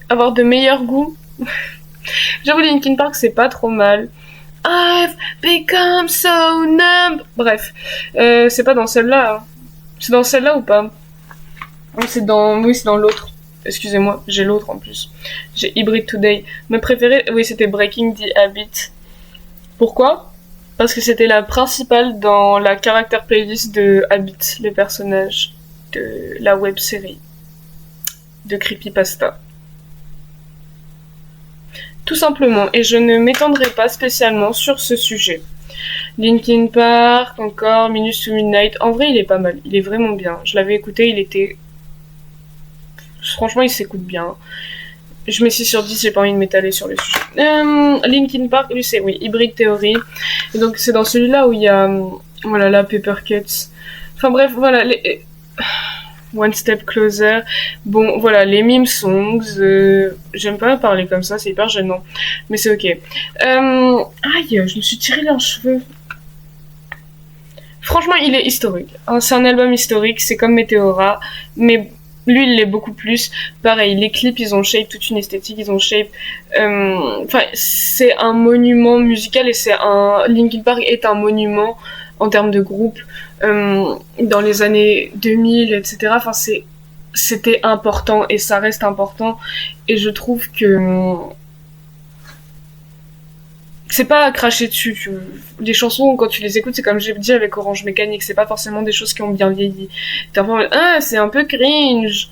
avoir de meilleurs goûts. J'avoue, Linkin Park, c'est pas trop mal. I've become so numb. Bref, c'est pas dans celle-là. Hein. C'est dans celle-là ou pas? Oui, c'est dans l'autre. Excusez-moi, j'ai l'autre en plus. J'ai Hybrid Today. Mes préférés, oui, c'était Breaking the Habit. Pourquoi? Parce que c'était la principale dans la character playlist de Habit, le personnage de la web série de Creepypasta. Tout simplement, et je ne m'étendrai pas spécialement sur ce sujet. Linkin Park, encore, Minus to Midnight. En vrai, il est pas mal. Il est vraiment bien. Je l'avais écouté, il était... Franchement, il s'écoute bien. Je mets 6 sur 10, j'ai pas envie de m'étaler sur le sujet. Linkin Park, lui, c'est, oui, Hybrid Theory. Et donc, c'est dans celui-là où il y a, voilà, la Paper Cuts. Enfin bref, voilà, One Step Closer. Bon, voilà, les meme songs. J'aime pas parler comme ça, c'est hyper gênant. Mais c'est ok. Aïe, je me suis tiré les cheveux. Franchement, il est historique. C'est un album historique, c'est comme Meteora. Mais lui, il l'est beaucoup plus. Pareil, les clips, ils ont shape toute une esthétique, ils ont shape... Enfin, c'est un monument musical et Linkin Park est un monument en termes de groupe. Dans les années 2000, etc. Enfin, c'était important et ça reste important. Et je trouve que c'est pas à cracher dessus. Les chansons, quand tu les écoutes, c'est comme j'ai dit avec Orange Mécanique, c'est pas forcément des choses qui ont bien vieilli. T'es un peu, c'est un peu cringe.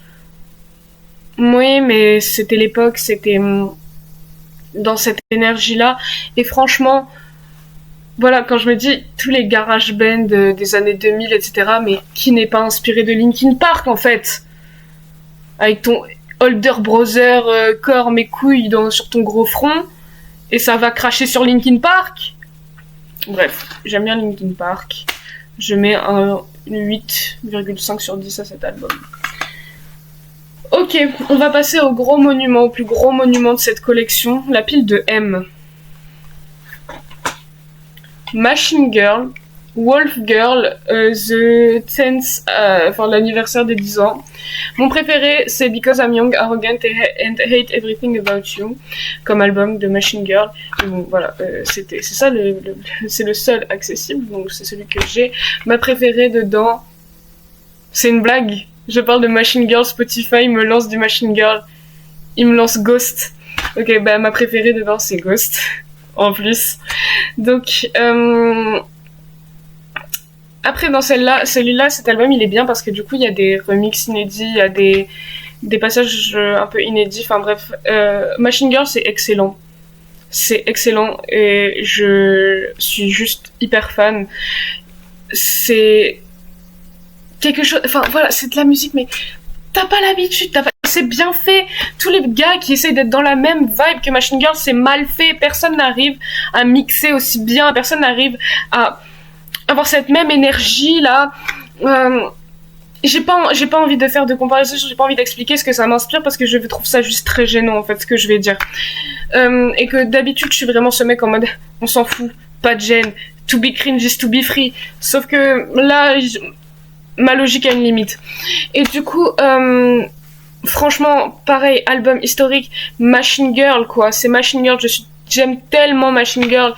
Oui, mais c'était l'époque, c'était dans cette énergie-là. Et franchement, voilà, quand je me dis tous les garage bands des années 2000, etc., mais qui n'est pas inspiré de Linkin Park, en fait? Avec ton Older Brother, corps, mes couilles sur ton gros front, et ça va cracher sur Linkin Park? Bref, j'aime bien Linkin Park. Je mets un 8,5 sur 10 à cet album. Ok, on va passer au plus gros monument de cette collection, la pile de M. Machine Girl, Wolf Girl, The 10th, l'anniversaire des 10 ans. Mon préféré, c'est Because I'm Young, Arrogant and Hate Everything About You, comme album de Machine Girl. Et bon, voilà, c'est le seul accessible, donc c'est celui que j'ai. Ma préférée dedans, c'est une blague. Je parle de Machine Girl, Spotify, il me lance du Machine Girl. Il me lance Ghost. Ok, bah ma préférée dedans, c'est Ghost. En plus. Donc, après dans celui-là, cet album il est bien parce que du coup il y a des remixes inédits, il y a des passages un peu inédits, enfin bref. Machine Girl c'est excellent. C'est excellent et je suis juste hyper fan. C'est quelque chose, enfin voilà, c'est de la musique mais t'as pas l'habitude, c'est bien fait. Tous les gars qui essayent d'être dans la même vibe que Machine Girl, c'est mal fait. Personne n'arrive à mixer aussi bien. Personne n'arrive à avoir cette même énergie là. J'ai pas envie de faire de comparaison. J'ai pas envie d'expliquer ce que ça m'inspire parce que je trouve ça juste très gênant en fait ce que je vais dire. Et que d'habitude je suis vraiment ce mec en mode on s'en fout, pas de gêne. To be cringe is to be free. Sauf que là ma logique a une limite. Et du coup, franchement, pareil, album historique, Machine Girl, quoi. C'est Machine Girl, j'aime tellement Machine Girl.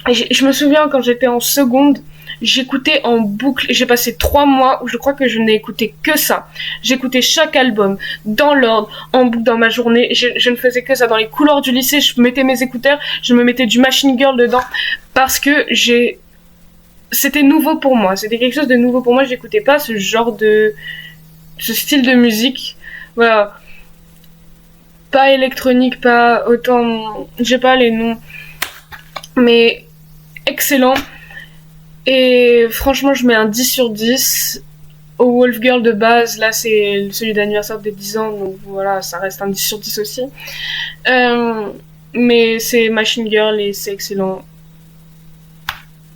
Et je me souviens quand j'étais en seconde, j'écoutais en boucle, j'ai passé 3 mois où je crois que je n'ai écouté que ça. J'écoutais chaque album, dans l'ordre, en boucle dans ma journée, je ne faisais que ça. Dans les couloirs du lycée, je mettais mes écouteurs, je me mettais du Machine Girl dedans, parce que c'était nouveau pour moi, c'était quelque chose de nouveau pour moi, j'écoutais pas ce style de musique, voilà, pas électronique, pas autant, j'ai pas les noms, mais excellent, et franchement je mets un 10 sur 10, au Wolf Girl de base, là c'est celui d'anniversaire des 10 ans, donc voilà, ça reste un 10 sur 10 aussi, mais c'est Machine Girl et c'est excellent.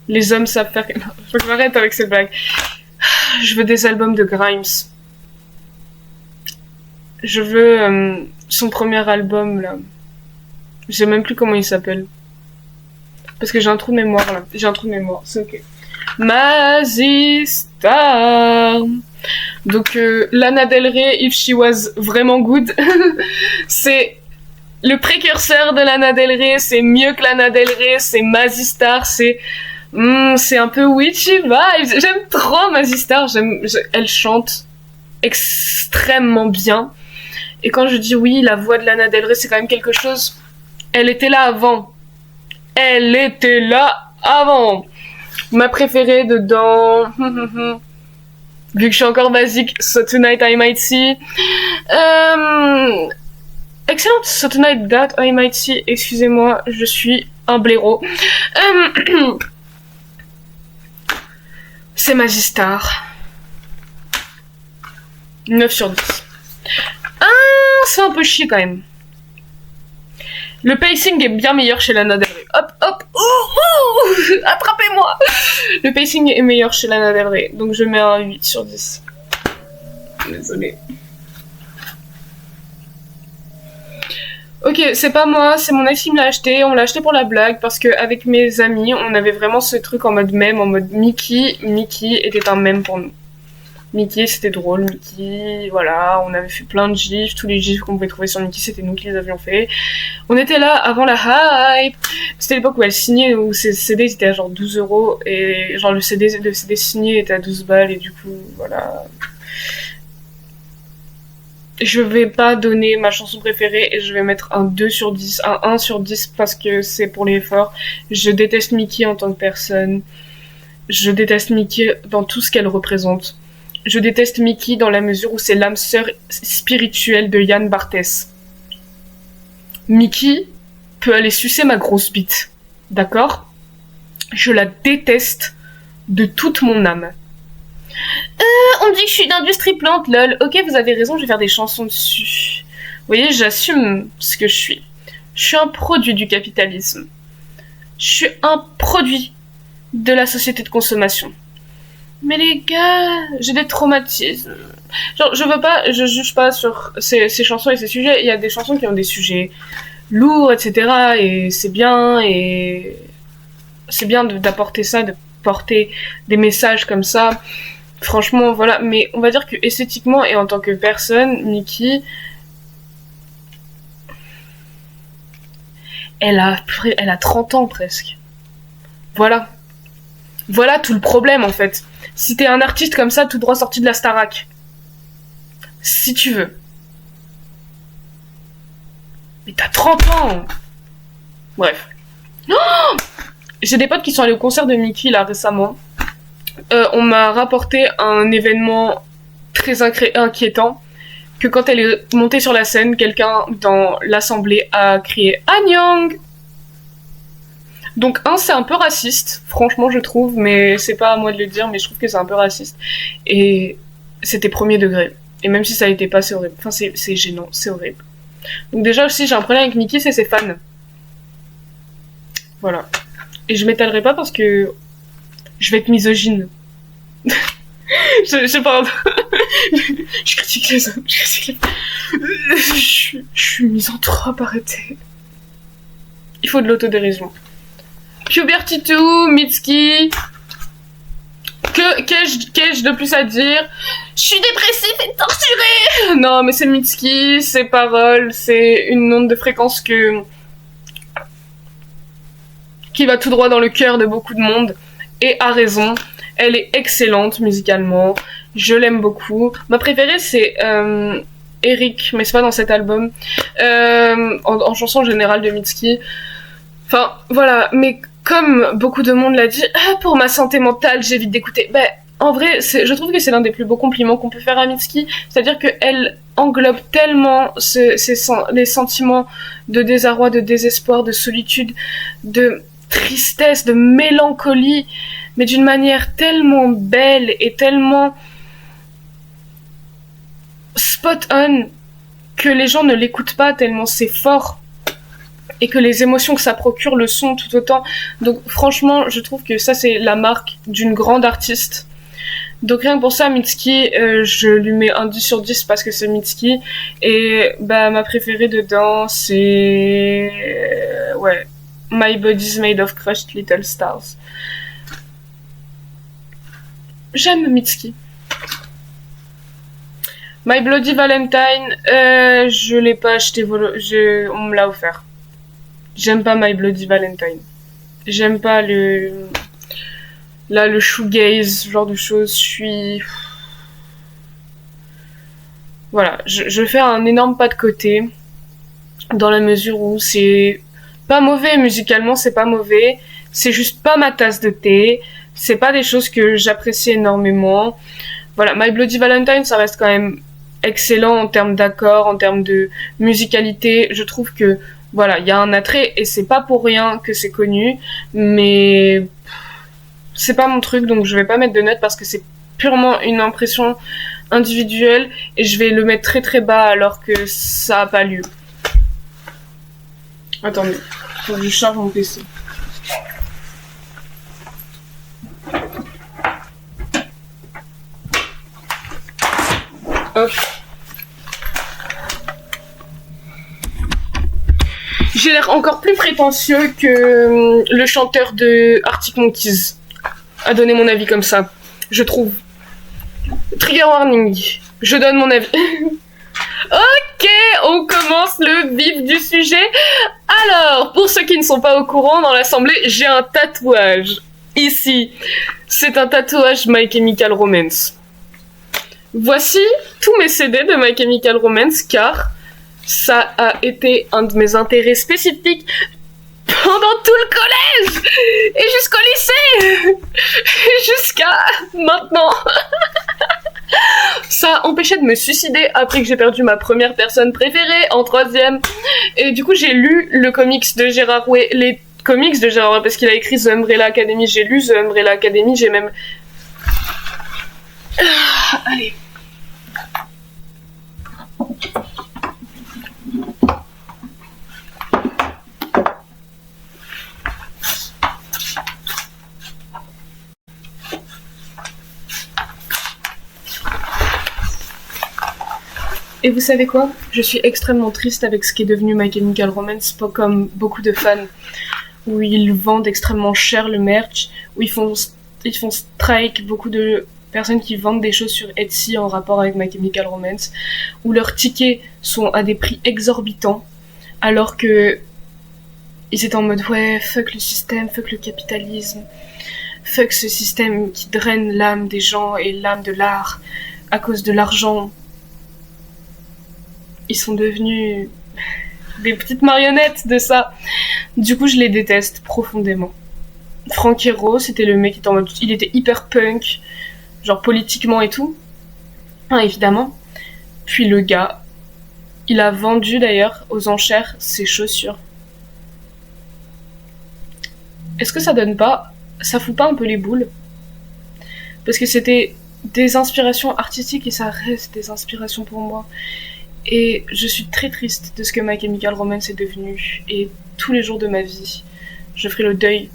Les hommes savent faire... Faut que j'arrête avec cette blague. Je veux des albums de Grimes. Je veux son premier album, là. Je sais même plus comment il s'appelle. Parce que j'ai un trou de mémoire, là. J'ai un trou de mémoire, c'est ok. Mazistar. Donc, Lana Del Rey, If She Was Vraiment Good. C'est le précurseur de Lana Del Rey. C'est mieux que Lana Del Rey. C'est Mazistar. C'est un peu witchy vibes. J'aime trop Mazistar. Elle chante extrêmement bien. Et quand je dis oui, la voix de Lana Del Rey, c'est quand même quelque chose. Elle était là avant. Ma préférée dedans. Vu que je suis encore basique, So Tonight I Might See. Excellente, So Tonight That I Might See. Excusez-moi, je suis un blaireau. C'est Mazistar. 9 sur 10. C'est un peu chier quand même. Le pacing est bien meilleur chez Lana Del Rey. Hop, attrapez-moi. Le pacing est meilleur chez Lana Del Rey. Donc je mets un 8 sur 10. Désolée. Ok, c'est pas moi, c'est mon ex qui me l'a acheté. On l'a acheté pour la blague parce que avec mes amis, on avait vraiment ce truc en mode mème, en mode Mickey. Mickey était un mème pour nous. Mickey, c'était drôle. Mickey, voilà, on avait fait plein de gifs. Tous les gifs qu'on pouvait trouver sur Mickey, c'était nous qui les avions fait. On était là avant la hype. C'était l'époque où elle signait, où ses CD étaient à genre 12 € et genre le CD signé était à 12 balles et du coup, voilà. Je vais pas donner ma chanson préférée et je vais mettre un 2 sur 10, un 1 sur 10 parce que c'est pour l'effort. Je déteste Mickey en tant que personne. Je déteste Mickey dans tout ce qu'elle représente. Je déteste Mickey dans la mesure où c'est l'âme sœur spirituelle de Yann Barthès. Mickey peut aller sucer ma grosse bite. D'accord ? Je la déteste de toute mon âme. On me dit que je suis d'industrie plante, lol. Ok, vous avez raison, je vais faire des chansons dessus. Vous voyez, j'assume ce que je suis. Je suis un produit du capitalisme. Je suis un produit de la société de consommation. Mais les gars, j'ai des traumatismes. Genre, je juge pas sur ces chansons et ces sujets. Il y a des chansons qui ont des sujets lourds, etc. Et c'est bien, d'apporter ça, de porter des messages comme ça. Franchement, voilà. Mais on va dire que esthétiquement et en tant que personne, Mickey, elle a 30 ans presque. Voilà. Voilà tout le problème, en fait. Si t'es un artiste comme ça, tout droit sorti de la Starac. Si tu veux. Mais t'as 30 ans. Bref. Oh, j'ai des potes qui sont allés au concert de Mickey, là, récemment. On m'a rapporté un événement très inquiétant, que quand elle est montée sur la scène, quelqu'un dans l'assemblée a crié « Annyeong !» Donc c'est un peu raciste, franchement je trouve, mais c'est pas à moi de le dire, mais je trouve que c'est un peu raciste. Et c'était premier degré. Et même si ça a été pas, c'est horrible. Enfin c'est gênant, c'est horrible. Donc déjà aussi j'ai un problème avec Mickey, c'est ses fans. Voilà. Et je m'étalerai pas parce que je vais être misogyne. je sais pas. Je critique les hommes. Je suis misanthrope, arrêtez. Il faut de l'autodérision. Puberty 2, Mitski. Qu'ai-je de plus à dire? Je suis dépressif et torturé. Non, mais c'est Mitski, ses paroles, c'est une onde de fréquence qui va tout droit dans le cœur de beaucoup de monde. Et a raison. Elle est excellente musicalement. Je l'aime beaucoup. Ma préférée, c'est Eric, mais c'est pas dans cet album. En chanson générale de Mitski. Enfin, voilà. Mais comme beaucoup de monde l'a dit, pour ma santé mentale, j'évite d'écouter. Ben, en vrai, je trouve que c'est l'un des plus beaux compliments qu'on peut faire à Mitski. C'est-à-dire qu'elle englobe tellement les sentiments de désarroi, de désespoir, de solitude, de tristesse, de mélancolie, mais d'une manière tellement belle et tellement spot on que les gens ne l'écoutent pas tellement c'est fort et que les émotions que ça procure le sont tout autant. Donc franchement, je trouve que ça c'est la marque d'une grande artiste. Donc rien que pour ça, Mitski, je lui mets un 10 sur 10 parce que c'est Mitski. Et bah ma préférée dedans, c'est ouais, My Body's Made of Crushed Little Stars. J'aime Mitski. My Bloody Valentine, je l'ai pas acheté, on me l'a offert. J'aime pas My Bloody Valentine. J'aime pas le shoegaze, ce genre de choses. Voilà, je fais un énorme pas de côté, dans la mesure où c'est pas mauvais musicalement, c'est pas mauvais, c'est juste pas ma tasse de thé, c'est pas des choses que j'apprécie énormément. Voilà, My Bloody Valentine, ça reste quand même excellent en termes d'accords, en termes de musicalité. Je trouve que voilà, il y a un attrait et c'est pas pour rien que c'est connu, mais c'est pas mon truc, donc je vais pas mettre de notes parce que c'est purement une impression individuelle et je vais le mettre très très bas alors que ça a pas lieu. Attendez, faut que je charge mon PC. J'ai l'air encore plus prétentieux que le chanteur de Arctic Monkeys à donner mon avis comme ça, je trouve. Trigger warning, je donne mon avis. Ok, on commence le vif du sujet. Alors, pour ceux qui ne sont pas au courant, dans l'assemblée, j'ai un tatouage. Ici, c'est un tatouage My Chemical Romance. Voici tous mes CD de My Chemical Romance, car ça a été un de mes intérêts spécifiques pendant tout le collège et jusqu'au lycée, jusqu'à maintenant. Ça empêchait de me suicider après que j'ai perdu ma première personne préférée en 3e. Et du coup, j'ai lu le comics de Gérard Way, les comics de Gérard Way, parce qu'il a écrit The Umbrella Academy. J'ai lu The Umbrella Academy, j'ai même... allez. Et vous savez quoi? Je suis extrêmement triste avec ce qui est devenu My Chemical Romance, pas comme beaucoup de fans, où ils vendent extrêmement cher le merch, où ils font strike beaucoup de personnes qui vendent des choses sur Etsy en rapport avec My Chemical Romance, où leurs tickets sont à des prix exorbitants, alors que ils étaient en mode ouais, fuck le système, fuck le capitalisme, fuck ce système qui draine l'âme des gens et l'âme de l'art à cause de l'argent. Ils sont devenus des petites marionnettes de ça. Du coup, je les déteste profondément. Frank Hero, c'était le mec qui était en mode... Il était hyper punk, genre politiquement et tout. Hein, évidemment. Puis le gars, il a vendu d'ailleurs aux enchères ses chaussures. Est-ce que ça donne pas... Ça fout pas un peu les boules? Parce que c'était des inspirations artistiques et ça reste des inspirations pour moi. Et je suis très triste de ce que My Chemical Romance est devenu. Et tous les jours de ma vie, je ferai le deuil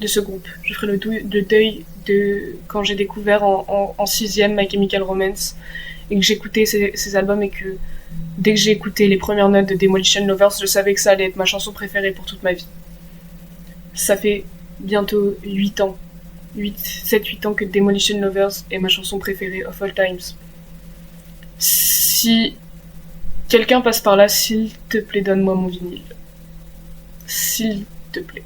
de ce groupe. Je ferai le deuil de quand j'ai découvert en 6e My Chemical Romance et que j'écoutais ces albums et que dès que j'ai écouté les premières notes de Demolition Lovers, je savais que ça allait être ma chanson préférée pour toute ma vie. Ça fait bientôt 8 ans. 7-8 ans que Demolition Lovers est ma chanson préférée of all times. Si quelqu'un passe par là, s'il te plaît, donne-moi mon vinyle. S'il te plaît.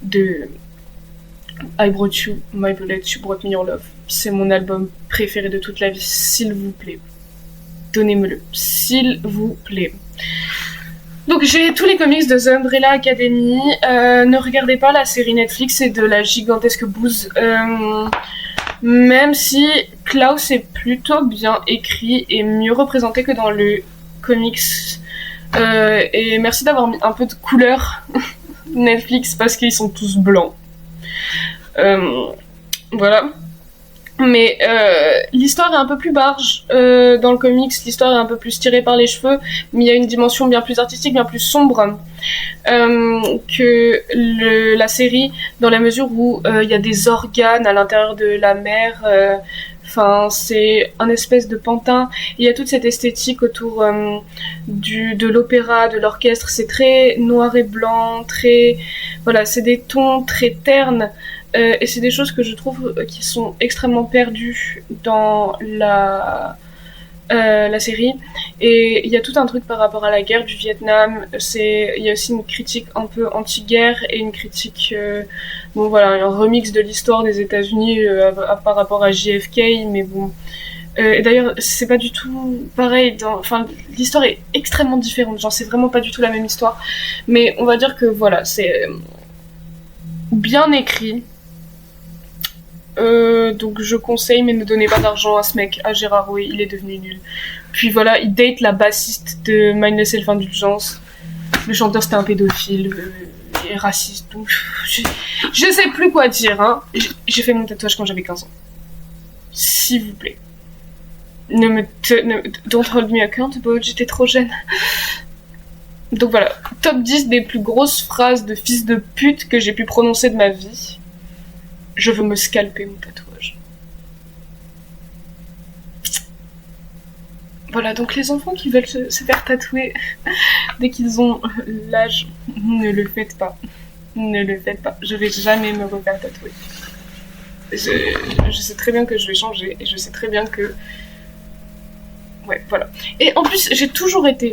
De I Brought You My Bullet, You Brought Me Your Love. C'est mon album préféré de toute la vie. S'il vous plaît, donnez-me-le. S'il vous plaît. Donc j'ai tous les comics de The Umbrella Academy. Ne regardez pas la série Netflix, c'est de la gigantesque bouse. Même si Klaus est plutôt bien écrit et mieux représenté que dans le comics. Et merci d'avoir mis un peu de couleur Netflix parce qu'ils sont tous blancs. Voilà. Mais l'histoire est un peu plus barge dans le comics, l'histoire est un peu plus tirée par les cheveux, mais il y a une dimension bien plus artistique, bien plus sombre que la série, dans la mesure où il y a des organes à l'intérieur de la mer. Enfin, c'est un espèce de pantin. Il y a toute cette esthétique autour de l'opéra, de l'orchestre. C'est très noir et blanc, très... Voilà, c'est des tons très ternes. Et c'est des choses que je trouve qui sont extrêmement perdues dans la série. Et il y a tout un truc par rapport à la guerre du Vietnam. Il y a aussi une critique un peu anti-guerre et une critique... bon voilà, un remix de l'histoire des États-Unis par rapport à JFK, mais bon... et d'ailleurs, c'est pas du tout pareil. Enfin, l'histoire est extrêmement différente. Genre, c'est vraiment pas du tout la même histoire. Mais on va dire que voilà, c'est bien écrit. Donc je conseille, mais ne donnez pas d'argent à ce mec, à Gérard Way, il est devenu nul. Puis voilà, il date la bassiste de Mindless Self-Indulgence. Le chanteur c'était un pédophile et raciste, donc je sais plus quoi dire, hein. J'ai fait mon tatouage quand j'avais 15 ans. S'il vous plaît. Don't hold me accountable, j'étais trop jeune. Donc voilà, top 10 des plus grosses phrases de fils de pute que j'ai pu prononcer de ma vie. Je veux me scalper mon tatouage. Voilà, donc les enfants qui veulent se faire tatouer dès qu'ils ont l'âge, ne le faites pas. Ne le faites pas. Je vais jamais me refaire tatouer. Je sais très bien que je vais changer et je sais très bien que... Ouais, voilà. Et en plus, j'ai toujours été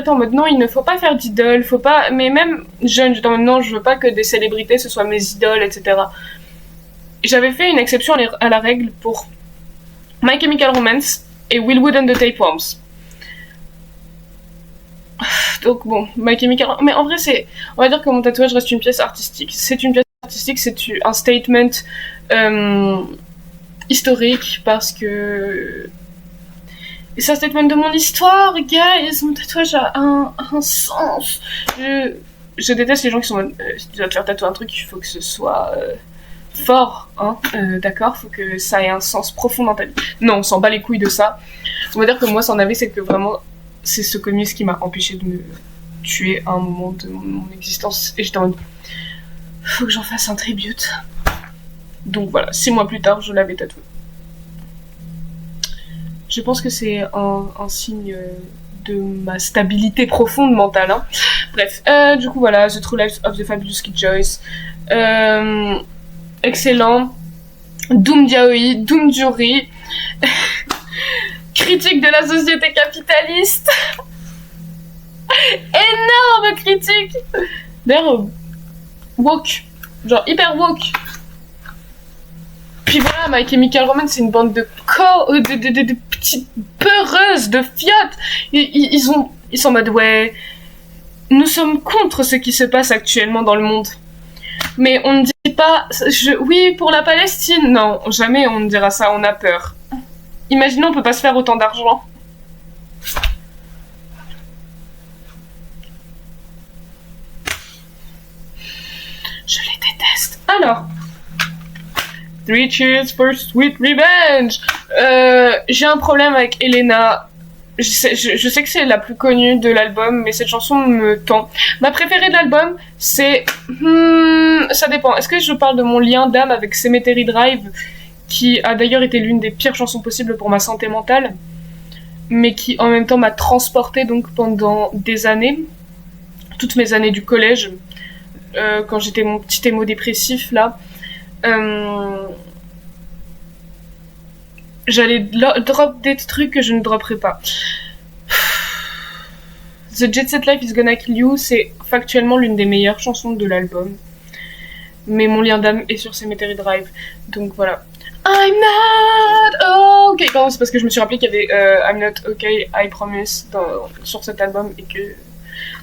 en mode non, il ne faut pas faire d'idole, faut pas... Mais même jeune, j'étais en mode non, je veux pas que des célébrités ce soient mes idoles, etc. J'avais fait une exception à la règle pour My Chemical Romance et Will Wood and the Tapeworms. Donc bon, My Chemical... Mais en vrai, on va dire que mon tatouage reste une pièce artistique. C'est une pièce artistique, c'est un statement historique parce que... Et c'est un statement de mon histoire, guys. Mon tatouage a un sens. Je déteste les gens qui sont en mode... si tu dois te faire tatouer un truc, il faut que ce soit... fort, hein, d'accord, faut que ça ait un sens profond dans ta vie. Non, on s'en bat les couilles de ça. On va dire que moi, ça en avait, c'est que vraiment, c'est ce communisme qui m'a empêché de me tuer à un moment de mon existence. Et j'étais en mode, faut que j'en fasse un tribute. Donc voilà, 6 mois plus tard, je l'avais tatoué. Je pense que c'est un signe de ma stabilité profonde mentale. Hein. Bref, du coup voilà, The True Life of the Fabulous Kid Joyce. Excellent. Doom Diaoyi, Doom Jury. Critique de la société capitaliste. Énorme critique. D'ailleurs, woke. Genre hyper woke. Puis voilà, My Chemical Romance, c'est une bande de petites peureuses, de fiottes. Ils sont en mode, ouais, nous sommes contre ce qui se passe actuellement dans le monde. Mais on ne dit pas, oui, pour la Palestine. Non, jamais on ne dira ça, on a peur. Imaginons, on peut pas se faire autant d'argent. Je les déteste. Alors, 3 Cheers for Sweet Revenge. J'ai un problème avec Elena. Je sais que c'est la plus connue de l'album, mais cette chanson me tend. Ma préférée de l'album, c'est... ça dépend. Est-ce que je parle de mon lien d'âme avec Cemetery Drive, qui a d'ailleurs été l'une des pires chansons possibles pour ma santé mentale, mais qui en même temps m'a transportée donc pendant des années, toutes mes années du collège, quand j'étais mon petit émo dépressif là. J'allais drop des trucs que je ne dropperai pas. The Jet Set Life is Gonna Kill You, c'est factuellement l'une des meilleures chansons de l'album. Mais mon lien d'âme est sur Cemetery Drive. Donc voilà. I'm not okay. Pardon, c'est parce que je me suis rappelé qu'il y avait I'm not okay, I promise sur cet album et que...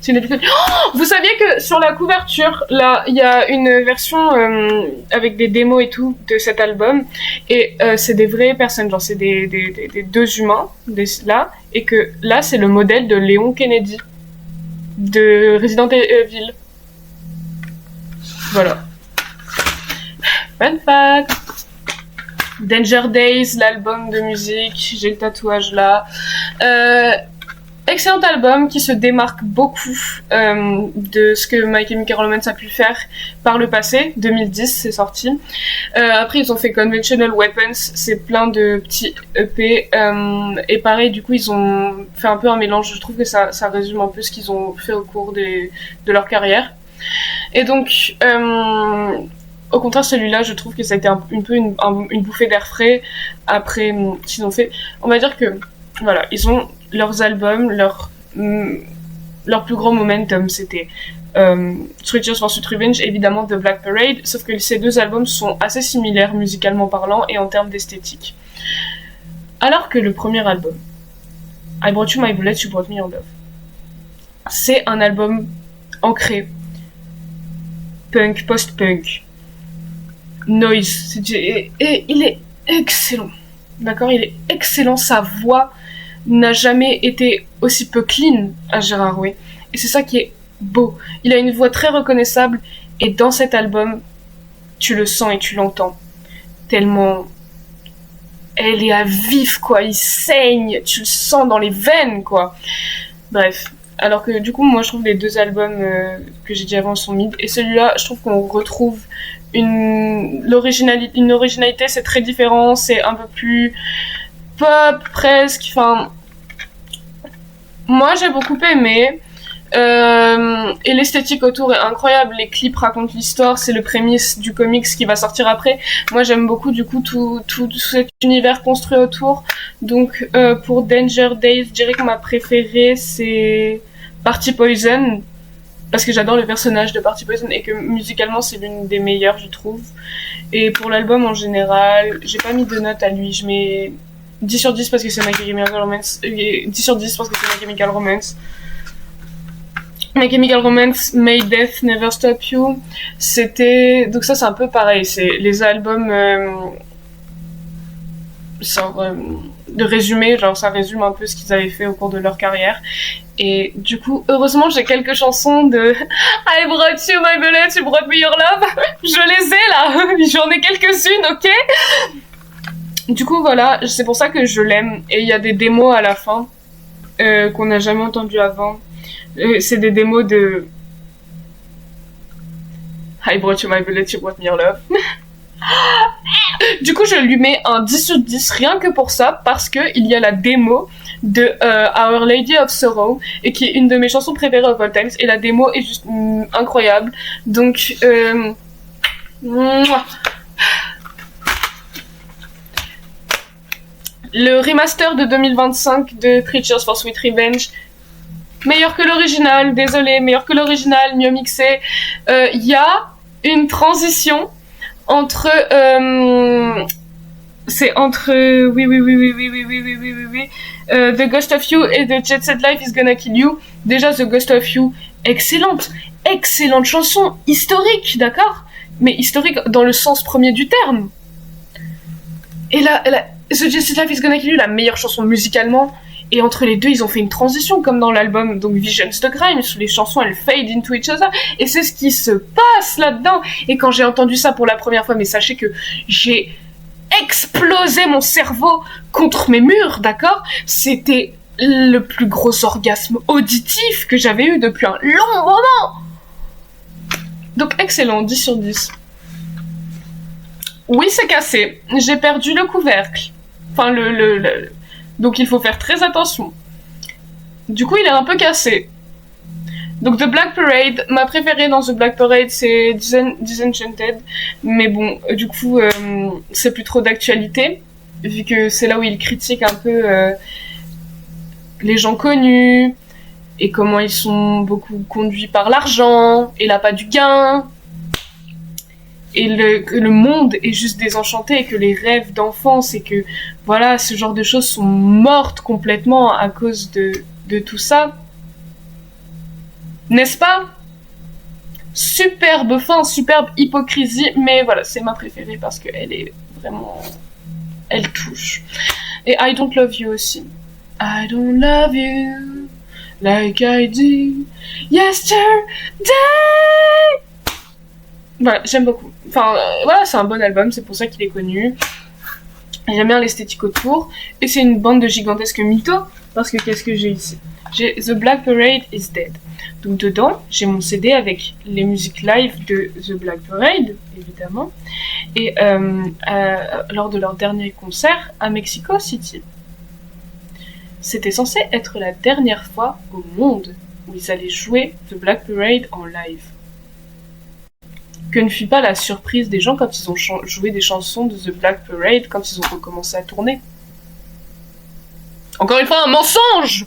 C'est une épisode. Oh, vous saviez que sur la couverture, là, il y a une version avec des démos et tout de cet album, et c'est des vraies personnes, genre c'est des deux humains, là, et que là, c'est le modèle de Léon Kennedy, de Resident Evil. Voilà. Fun fact. Danger Days, l'album de musique, j'ai le tatouage là. Excellent album qui se démarque beaucoup de ce que My Chemical Romance a pu faire par le passé. 2010, c'est sorti. Après, ils ont fait Conventional Weapons, c'est plein de petits EP. Et pareil, du coup, ils ont fait un peu un mélange. Je trouve que ça résume un peu ce qu'ils ont fait au cours de leur carrière. Et donc, au contraire, celui-là, je trouve que ça a été un peu une bouffée d'air frais après ce qu'ils ont fait. On va dire que, voilà, ils ont leurs albums, leur plus grand momentum, c'était 3 Cheers for Sweet Revenge, évidemment The Black Parade, sauf que ces deux albums sont assez similaires musicalement parlant et en termes d'esthétique. Alors que le premier album, I Brought You My Bullets, You Brought Me Your Love, c'est un album ancré, punk, post-punk, noise, et il est excellent, d'accord, il est excellent, sa voix n'a jamais été aussi peu clean à Gérard Way. Et c'est ça qui est beau. Il a une voix très reconnaissable et dans cet album, tu le sens et tu l'entends. Tellement... Elle est à vif, quoi. Il saigne. Tu le sens dans les veines, quoi. Bref. Alors que du coup, moi, je trouve les deux albums que j'ai dit avant sont mid. Et celui-là, je trouve qu'on retrouve une originalité. C'est très différent. C'est un peu plus... pop presque, enfin Moi, j'ai beaucoup aimé. Et l'esthétique autour est incroyable. Les clips racontent l'histoire. C'est le prémisse du comics qui va sortir après. Moi, j'aime beaucoup, du coup, tout cet univers construit autour. Donc, pour Danger Days, je dirais que ma préférée, c'est Party Poison. Parce que j'adore le personnage de Party Poison et que musicalement, c'est l'une des meilleures, je trouve. Et pour l'album en général, j'ai pas mis de note à lui. Je mets 10 sur 10 parce que c'est My Chemical Romance. 10 sur 10 parce que c'est My Chemical Romance. My Chemical Romance, May Death Never Stop You. C'était... Donc ça, c'est un peu pareil. C'est les albums... de résumé, genre ça résume un peu ce qu'ils avaient fait au cours de leur carrière. Et du coup, heureusement, j'ai quelques chansons de I brought you my bullet, you brought me your love. Je les ai là, j'en ai quelques-unes, ok. Du coup, voilà, c'est pour ça que je l'aime. Et il y a des démos à la fin qu'on n'a jamais entendues avant. C'est des démos de I brought you my bullet, you brought me your love. Du coup, je lui mets un 10 sur 10 rien que pour ça, parce que il y a la démo de Our Lady of Sorrow, et qui est une de mes chansons préférées of all times, et la démo est juste incroyable. Donc, le remaster de 2025 de Creatures for Sweet Revenge, meilleur que l'original, désolé, meilleur que l'original, mieux mixé. Il y a une transition entre c'est entre oui The Ghost of You et The Jet Set Life is Gonna Kill You. Déjà The Ghost of You, excellente chanson, historique, d'accord, mais historique dans le sens premier du terme. Et là The Jet Set Life is Gonna Kill You, la meilleure chanson musicalement. Et entre les deux, ils ont fait une transition, comme dans l'album donc Visions de Grimes, où les chansons elles fade into each other, et c'est ce qui se passe là-dedans. Et quand j'ai entendu ça pour la première fois, mais sachez que j'ai explosé mon cerveau contre mes murs, d'accord ? C'était le plus gros orgasme auditif que j'avais eu depuis un long moment. Donc excellent, 10 sur 10. Oui, c'est cassé. J'ai perdu le couvercle. Enfin, donc il faut faire très attention. Du coup, il est un peu cassé. Donc The Black Parade, ma préférée dans The Black Parade, c'est Disenchanted. Mais bon, du coup, c'est plus trop d'actualité, vu que c'est là où il critique un peu les gens connus, et comment ils sont beaucoup conduits par l'argent, et l'appât du gain, et que le monde est juste désenchanté, et que les rêves d'enfance, et que voilà, ce genre de choses sont mortes complètement à cause de tout ça. N'est-ce pas ? Superbe fin, superbe hypocrisie, mais voilà, c'est ma préférée parce qu'elle est vraiment... Elle touche. Et I Don't Love You aussi. I don't love you like I do yesterday. Voilà, j'aime beaucoup. Enfin, voilà, c'est un bon album, c'est pour ça qu'il est connu. J'aime bien l'esthétique autour. Et c'est une bande de gigantesques mythos, parce que qu'est-ce que j'ai ici ? J'ai The Black Parade is Dead. Donc dedans, j'ai mon CD avec les musiques live de The Black Parade, évidemment, et lors de leur dernier concert à Mexico City. C'était censé être la dernière fois au monde où ils allaient jouer The Black Parade en live. Que ne fut pas la surprise des gens quand ils ont joué des chansons de The Black Parade quand ils ont recommencé à tourner. Encore une fois, un mensonge!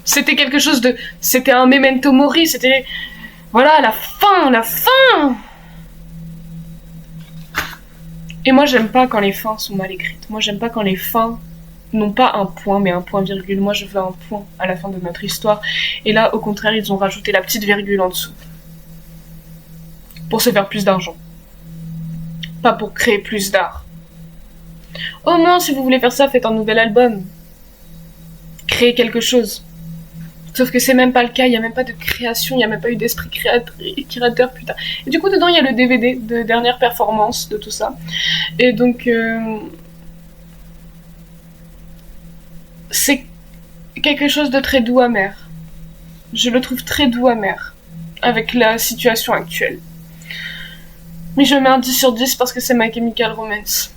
C'était quelque chose de... C'était un memento mori, c'était... Voilà, la fin. Et moi, j'aime pas quand les fins sont mal écrites. Moi, j'aime pas quand les fins n'ont pas un point, mais un point virgule. Moi, je veux un point à la fin de notre histoire. Et là, au contraire, ils ont rajouté la petite virgule en dessous. Pour se faire plus d'argent. Pas pour créer plus d'art. Oh non, si vous voulez faire ça, faites un nouvel album. Créez quelque chose. Sauf que c'est même pas le cas, il n'y a même pas de création, il n'y a même pas eu d'esprit créateur, putain. Et du coup, dedans, il y a le DVD de dernière performance de tout ça. Et donc, c'est quelque chose de très doux amer. Je le trouve très doux amer, avec la situation actuelle. Mais je mets un 10 sur 10 parce que c'est My Chemical Romance.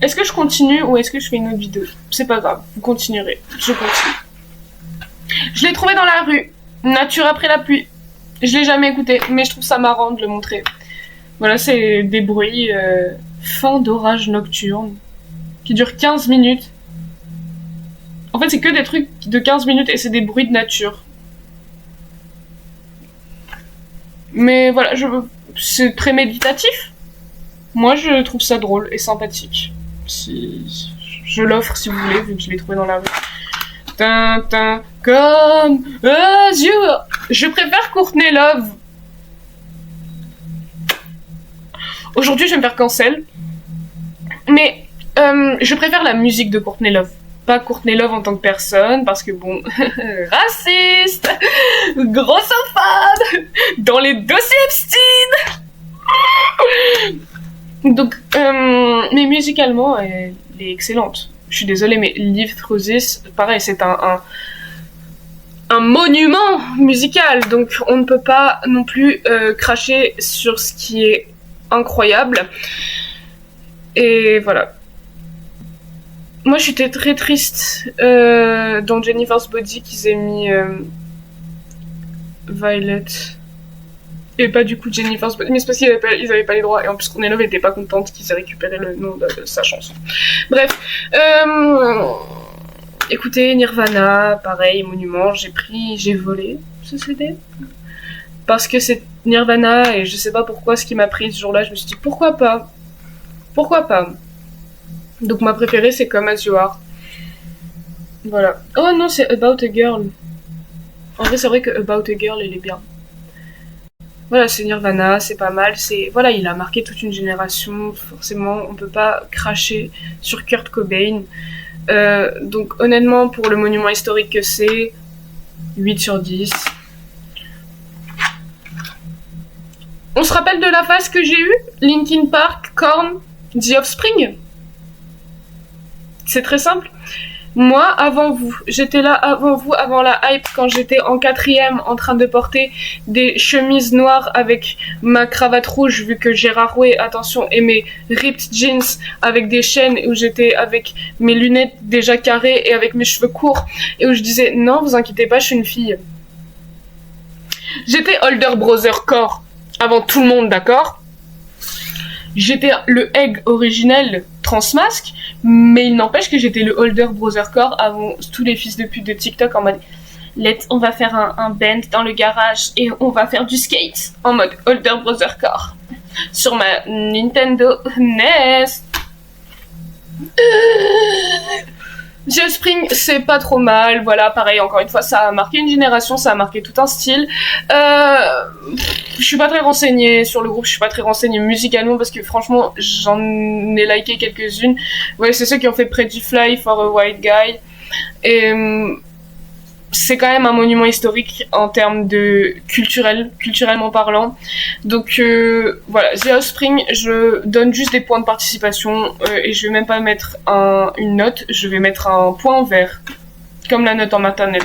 Est-ce que je continue ou est-ce que je fais une autre vidéo? C'est pas grave, vous continuerez. Je continue. Je l'ai trouvé dans la rue. Nature après la pluie. Je l'ai jamais écouté, mais je trouve ça marrant de le montrer. Voilà, c'est des bruits fin d'orage nocturne qui durent 15 minutes. En fait, c'est que des trucs de 15 minutes et c'est des bruits de nature. Mais voilà, c'est très méditatif. Moi, je trouve ça drôle et sympathique. Je l'offre si vous voulez, vu que je l'ai trouvé dans la rue. Tintin, comme azur. Je préfère Courtney Love. Aujourd'hui, je vais me faire cancel. Mais je préfère la musique de Courtney Love. Pas Courtney Love en tant que personne, parce que bon, raciste, grossophobe, dans les dossiers Epstein. Donc, mais musicalement, elle est excellente. Je suis désolée, mais Live Through This, pareil, c'est un monument musical, donc on ne peut pas non plus cracher sur ce qui est incroyable. Et voilà. Moi, j'étais très triste dans Jennifer's Body qu'ils aient mis Violet. Et pas du coup Jennifer's Body, mais c'est parce qu'ils avaient pas les droits. Et en plus, Courtney Love n'était pas contente qu'ils aient récupéré le nom de sa chanson. Bref. Écoutez, Nirvana, pareil, monument, j'ai volé ce CD. Parce que c'est Nirvana et je sais pas pourquoi ce qui m'a pris ce jour-là, je me suis dit pourquoi pas. Pourquoi pas. Donc ma préférée c'est Come As You Are. Voilà. Oh non, c'est About a Girl. En vrai c'est vrai que About a Girl elle est bien. Voilà, c'est Nirvana, c'est pas mal, voilà, il a marqué toute une génération, forcément on peut pas cracher sur Kurt Cobain. Donc honnêtement pour le monument historique que c'est, 8 sur 10. On se rappelle de la phase que j'ai eue? Linkin Park, Korn, The Offspring. C'est très simple. Moi, avant vous, j'étais là avant vous, avant la hype, quand j'étais en 4e en train de porter des chemises noires avec ma cravate rouge, vu que Gérard Way, attention, et mes ripped jeans avec des chaînes, où j'étais avec mes lunettes déjà carrées et avec mes cheveux courts, et où je disais, non, vous inquiétez pas, je suis une fille. J'étais Older Brother Core avant tout le monde, d'accord? J'étais le egg originel transmasque, mais il n'empêche que j'étais le Older Brother Core avant tous les fils de pute de TikTok en mode on va faire un band dans le garage et on va faire du skate en mode Older Brother Core sur ma Nintendo NES. The Offspring, c'est pas trop mal, voilà, pareil, encore une fois, ça a marqué une génération, ça a marqué tout un style. Je suis pas très renseignée sur le groupe, je suis pas très renseignée musicalement parce que franchement, j'en ai liké quelques-unes. Ouais, c'est ceux qui ont fait Pretty Fly for a White Guy. Et c'est quand même un monument historique en termes de culturellement parlant. Donc voilà, The Offspring, je donne juste des points de participation et je vais même pas mettre une note, je vais mettre un point vert, comme la note en maternelle.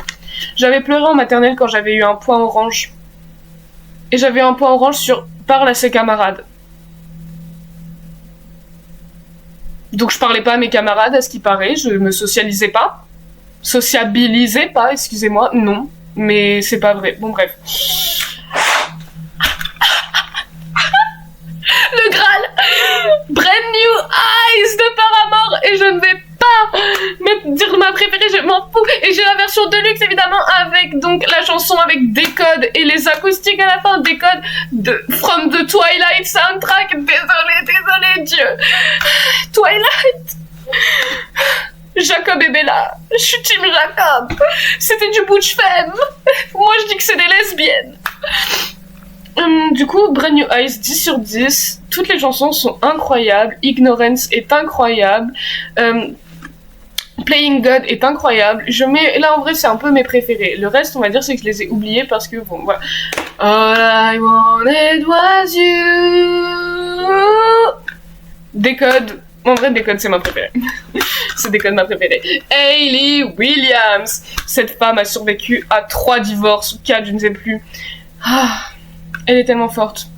J'avais pleuré en maternelle quand j'avais eu un point orange. Et j'avais un point orange sur parle à ses camarades. Donc je parlais pas à mes camarades, à ce qui paraît, je me socialisais pas. Sociabilisais pas, excusez-moi, non. Mais c'est pas vrai. Bon, bref. Le Graal! Brand New Eyes de Paramore! Et je ne vais pas dire ma préférée, je m'en fous. Et j'ai la version deluxe, évidemment, avec donc la chanson avec des codes et les acoustiques à la fin, des codes de From the Twilight soundtrack. Désolé, Dieu. Twilight! Jacob et Bella, je suis team Jacob. C'était du butch femme. Moi je dis que c'est des lesbiennes. Du coup, Brand New Eyes, 10 sur 10. Toutes les chansons sont incroyables. Ignorance est incroyable. Playing God est incroyable. Là en vrai c'est un peu mes préférés. Le reste on va dire c'est que je les ai oubliés parce que bon voilà. All I wanted was you. Décode. En vrai, Décode, c'est ma préférée. C'est Décode ma préférée. Hayley Williams. Cette femme a survécu à 3 divorces, ou 4, je ne sais plus. Ah, elle est tellement forte.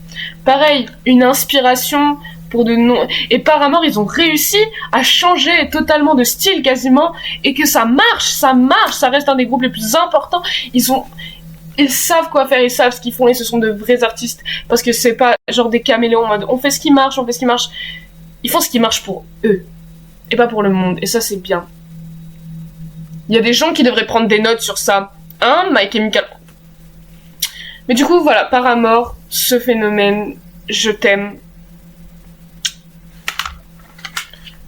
Pareil, une inspiration pour de non... Et Paramore, ils ont réussi à changer totalement de style quasiment, et que ça marche, ça reste un des groupes les plus importants. Ils savent quoi faire, ils savent ce qu'ils font, et ce sont de vrais artistes, parce que c'est pas genre des caméléons en mode on fait ce qui marche. Ils font ce qui marche pour eux, et pas pour le monde, et ça c'est bien. Il y a des gens qui devraient prendre des notes sur ça, hein, My Chemical. Mais du coup, voilà, Paramore, ce phénomène, je t'aime.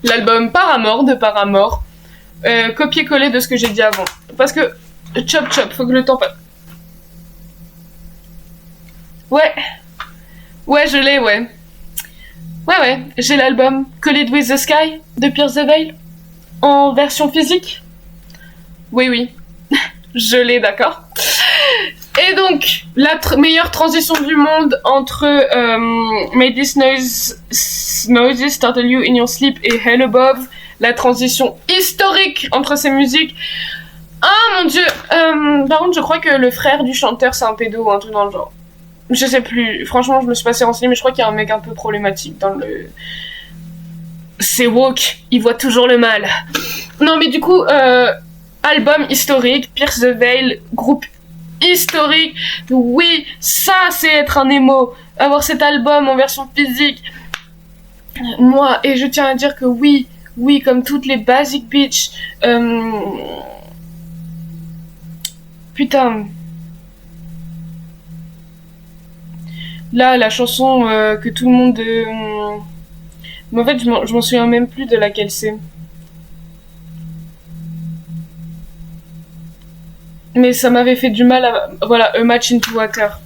L'album Paramore de Paramore, copier-coller de ce que j'ai dit avant. Parce que, chop, faut que le temps passe. Ouais, je l'ai, ouais. Ouais, j'ai l'album Collide with the Sky de Pierce the Veil, en version physique. Oui, je l'ai, d'accord. Et donc, la meilleure transition du monde entre May This Noise Startle You in Your Sleep et Hell Above, la transition historique entre ces musiques. Ah mon dieu, par contre je crois que le frère du chanteur c'est un pédo ou un truc dans le genre. Je sais plus, franchement je me suis pas assez renseignée, mais je crois qu'il y a un mec un peu problématique dans le... C'est woke, il voit toujours le mal. Non mais du coup, album historique, Pierce the Veil, groupe historique. Oui, ça c'est être un émo, avoir cet album en version physique. Moi, et je tiens à dire que oui, comme toutes les basic bitch, putain. Là, la chanson que tout le monde... Mais en fait, je m'en souviens même plus de laquelle c'est. Mais ça m'avait fait du mal à... Voilà, A Match into Water.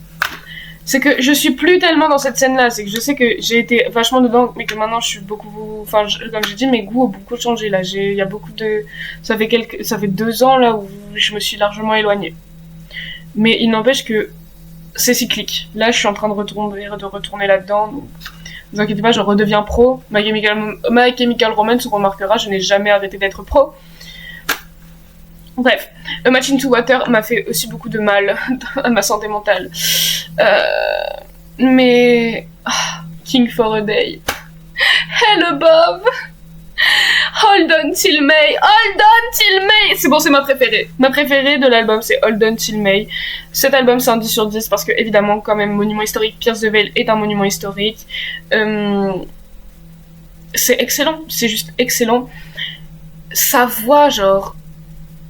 C'est que je suis plus tellement dans cette scène-là. C'est que je sais que j'ai été vachement dedans, mais que maintenant je suis beaucoup... Enfin, comme j'ai dit, mes goûts ont beaucoup changé, là. Il y a beaucoup de... Ça fait 2 ans, là, où je me suis largement éloignée. Mais il n'empêche que c'est cyclique. Là, je suis en train de retourner là-dedans. Donc, ne vous inquiétez pas, je redeviens pro. My Chemical Romance, on remarquera, je n'ai jamais arrêté d'être pro. Bref, A Match into Water m'a fait aussi beaucoup de mal à ma santé mentale. Mais... King for a Day. Hell Above. Hold on till May. C'est bon, c'est ma préférée. Ma préférée de l'album, c'est Hold on till May. Cet album, c'est un 10 sur 10 parce que, évidemment, quand même, monument historique, Pierce the Veil est un monument historique. C'est excellent, c'est juste excellent. Sa voix, genre,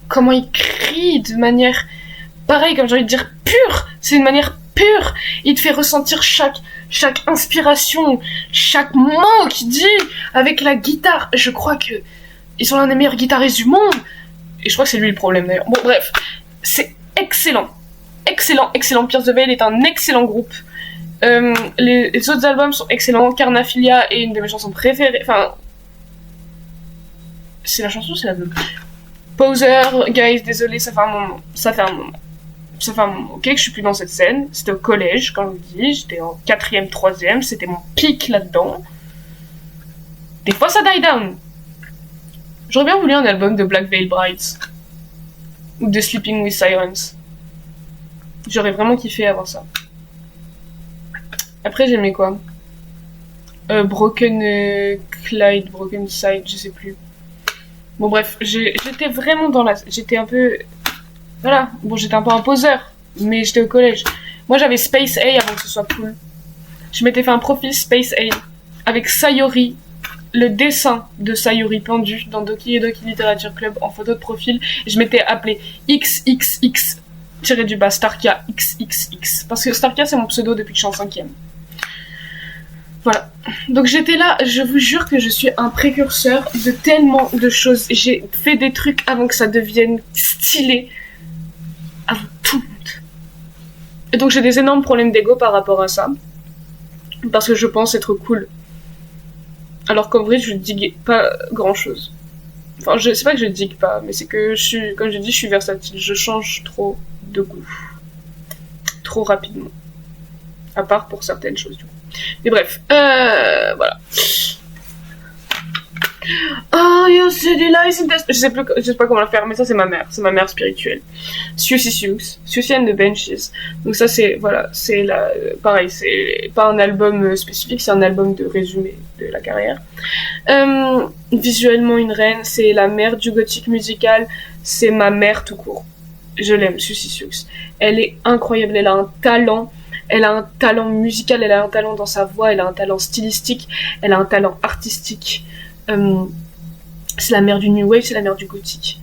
comment il crie de manière, pareil, comme j'ai envie de dire, pure. C'est une manière pure. Il te fait ressentir chaque inspiration, chaque mot qu'il dit avec la guitare. Je crois que ils sont l'un des meilleurs guitaristes du monde. Et je crois que c'est lui le problème d'ailleurs. Bon, bref, c'est excellent. Excellent. Pierce the Veil est un excellent groupe. Les autres albums sont excellents. Carnaphilia est une de mes chansons préférées. Enfin, c'est la chanson, c'est l'album. Poser, guys, désolé, ça fait un moment. Ok, que je suis plus dans cette scène. C'était au collège, quand je vous dis. J'étais en 4ème, 3ème. C'était mon pic là-dedans. Des fois, ça die down. J'aurais bien voulu un album de Black Veil Brides. Ou de Sleeping with Sirens. J'aurais vraiment kiffé avoir ça. Après, j'aimais quoi Broken Clyde, Broken Side, je sais plus. Bon, bref, j'étais vraiment dans la... J'étais un peu... Voilà, bon, j'étais un peu un poseur, mais j'étais au collège. Moi, j'avais Space A avant que ce soit cool. Je m'étais fait un profil Space A avec Sayori, le dessin de Sayori pendu dans Doki et Doki Literature Club en photo de profil. Et je m'étais appelé XXX Starkia XXX. Parce que Starkia, c'est mon pseudo depuis que je suis en 5ème. Voilà. Donc j'étais là, je vous jure que je suis un précurseur de tellement de choses. J'ai fait des trucs avant que ça devienne stylé. Avant tout le monde. Et donc j'ai des énormes problèmes d'ego par rapport à ça. Parce que je pense être cool. Alors qu'en vrai, je digue pas grand chose. Enfin, c'est pas que je digue pas, mais c'est que comme je dis, je suis versatile. Je change trop de goût. Trop rapidement. À part pour certaines choses, du coup. Mais bref, voilà. Oh, your city lies in the... Je sais pas comment la faire, mais ça c'est ma mère spirituelle. Siouxsie Sioux, Siouxsie and the Benches. Donc ça c'est, voilà, c'est la, pareil, c'est pas un album spécifique, c'est un album de résumé de la carrière. Visuellement une reine, c'est la mère du gothique musical, c'est ma mère tout court. Je l'aime, Siouxsie Sioux. Elle est incroyable, elle a un talent musical, elle a un talent dans sa voix, elle a un talent stylistique, elle a un talent artistique. C'est la mère du new wave, c'est la mère du gothique.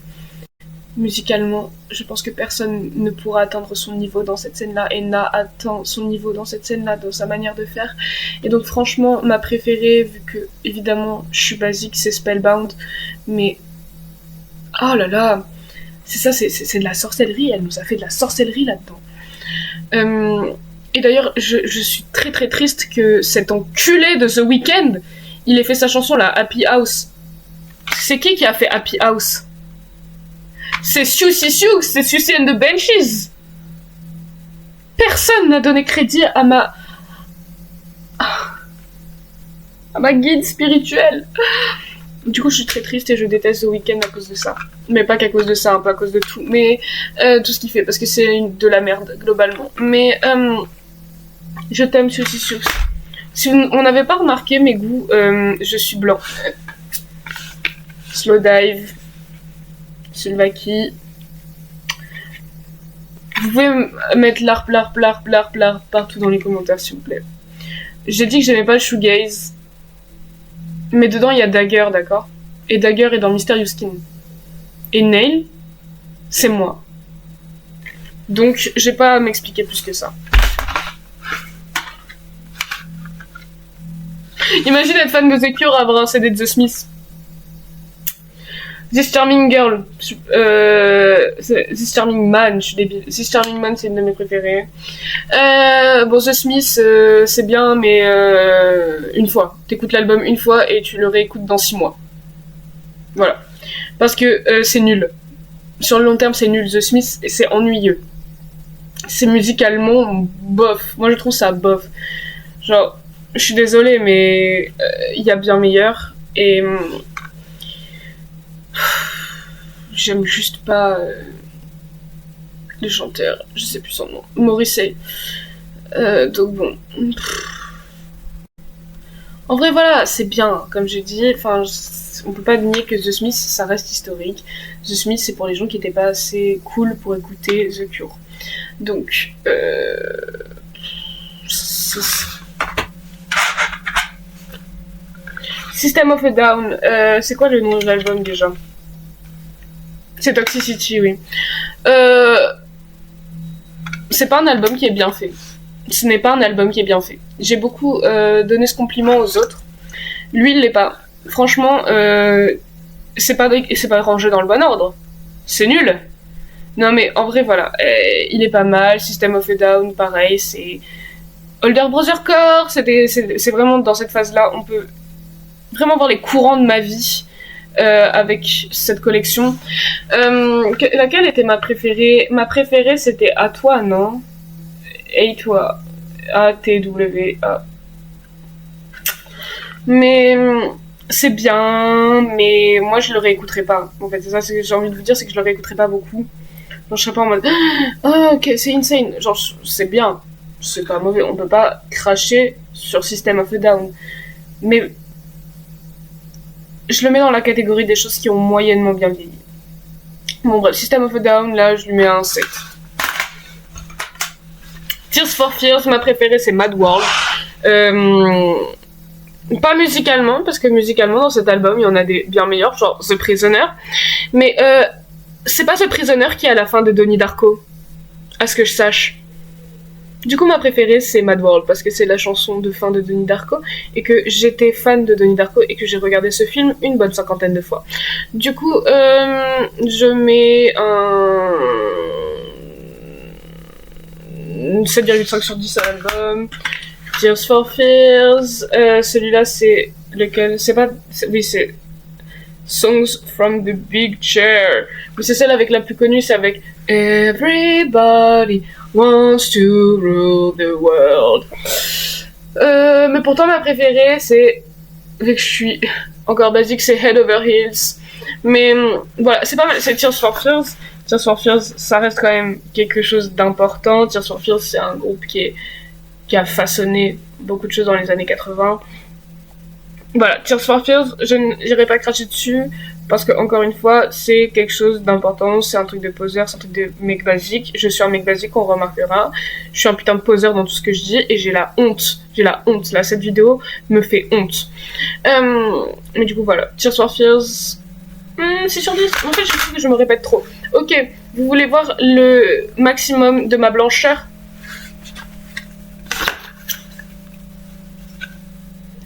Musicalement, je pense que personne ne pourra atteindre son niveau dans cette scène-là et n'a atteint son niveau dans cette scène-là, dans sa manière de faire. Et donc franchement, ma préférée, vu que évidemment je suis basique, c'est Spellbound, mais oh là là, c'est ça, c'est de la sorcellerie, elle nous a fait de la sorcellerie là-dedans. Et d'ailleurs, je suis très très triste que cet enculé de The Weeknd, il ait fait sa chanson là, Happy House. C'est qui a fait Happy House? C'est Siouxsie Sioux, c'est Siouxsie and the Benches. Personne n'a donné crédit à ma guide spirituelle. Du coup, je suis très triste et je déteste The Weeknd à cause de ça. Mais pas qu'à cause de ça, un peu à cause de tout. Mais tout ce qu'il fait, parce que c'est de la merde, globalement. Mais je t'aime, Siouxsie Sioux. Si on n'avait pas remarqué mes goûts, je suis blanc. Slowdive, Sulvaki. Vous pouvez mettre l'ARP partout dans les commentaires, s'il vous plaît. J'ai dit que j'aimais pas le shoegaze, mais dedans il y a Dagger, d'accord? Et Dagger est dans Mysterious Skin. Et Nail, c'est moi. Donc j'ai pas à m'expliquer plus que ça. Imagine être fan de The Cure, avoir un CD de The Smiths. This Charming Girl, This Charming Man, je suis débile. This Charming Man, c'est une de mes préférées. Bon, The Smiths, c'est bien, mais une fois. T'écoutes l'album une fois et tu le réécoutes dans 6 mois. Voilà. Parce que c'est nul. Sur le long terme, c'est nul. The Smiths, c'est ennuyeux. C'est musicalement bof. Moi, je trouve ça bof. Genre, je suis désolée, mais il y a bien meilleur. Et j'aime juste pas le chanteur, je sais plus son nom, Morrissey. Donc bon. En vrai, voilà, c'est bien, comme j'ai dit. Enfin, on peut pas nier que The Smiths, ça reste historique. The Smiths, c'est pour les gens qui étaient pas assez cool pour écouter The Cure. Donc, System of a Down, c'est quoi le nom de l'album déjà? C'est Toxicity, oui. C'est pas un album qui est bien fait. Ce n'est pas un album qui est bien fait. J'ai beaucoup donné ce compliment aux autres. Lui, il l'est pas. Franchement, c'est pas rangé dans le bon ordre. C'est nul. Non mais en vrai, voilà. Il est pas mal. System of a Down, pareil. C'est Older Brother Core. C'est vraiment dans cette phase-là. On peut vraiment voir les courants de ma vie. Avec cette collection. Laquelle était ma préférée? Ma préférée, c'était À toi, non? Et toi. A-T-W-A. Mais c'est bien, mais moi je le réécouterai pas. En fait, c'est ça ce que j'ai envie de vous dire, c'est que je le réécouterai pas beaucoup. Genre, je serais pas en mode oh, ok, c'est insane. Genre, c'est bien, c'est pas mauvais. On peut pas cracher sur System of a Down. Mais je le mets dans la catégorie des choses qui ont moyennement bien vieilli. Bon bref, System of a Down, là je lui mets un 7. Tears for Fears, ma préférée c'est Mad World. Pas musicalement, parce que musicalement dans cet album il y en a des bien meilleurs, genre The Prisoner. Mais c'est pas The Prisoner qui est à la fin de Donnie Darko, à ce que je sache. Du coup, ma préférée, c'est Mad World, parce que c'est la chanson de fin de Donnie Darko, et que j'étais fan de Donnie Darko, et que j'ai regardé ce film une bonne 50aine de fois. Du coup, je mets un 7,5 sur 10 à l'album. Tears for Fears, celui-là, c'est lequel? Oui, c'est Songs from the Big Chair. Mais c'est celle avec la plus connue, c'est avec Everybody wants to rule the world. Mais pourtant ma préférée c'est, vu que je suis encore basique, c'est Head Over Heels. Mais voilà, c'est pas mal, c'est Tears for Fears. Tears for Fears, ça reste quand même quelque chose d'important. Tears for Fears, c'est un groupe qui a façonné beaucoup de choses dans les années 80. Voilà, Tears for Fears, je n'irai pas cracher dessus, parce que, encore une fois, c'est quelque chose d'important, c'est un truc de poseur, c'est un truc de mec basique. Je suis un mec basique, on remarquera. Je suis un putain de poseur dans tout ce que je dis, et j'ai la honte. Là, cette vidéo me fait honte. Mais du coup, voilà, Tears for Fears, 6 sur 10. En fait, je trouve que je me répète trop. Ok, vous voulez voir le maximum de ma blancheur?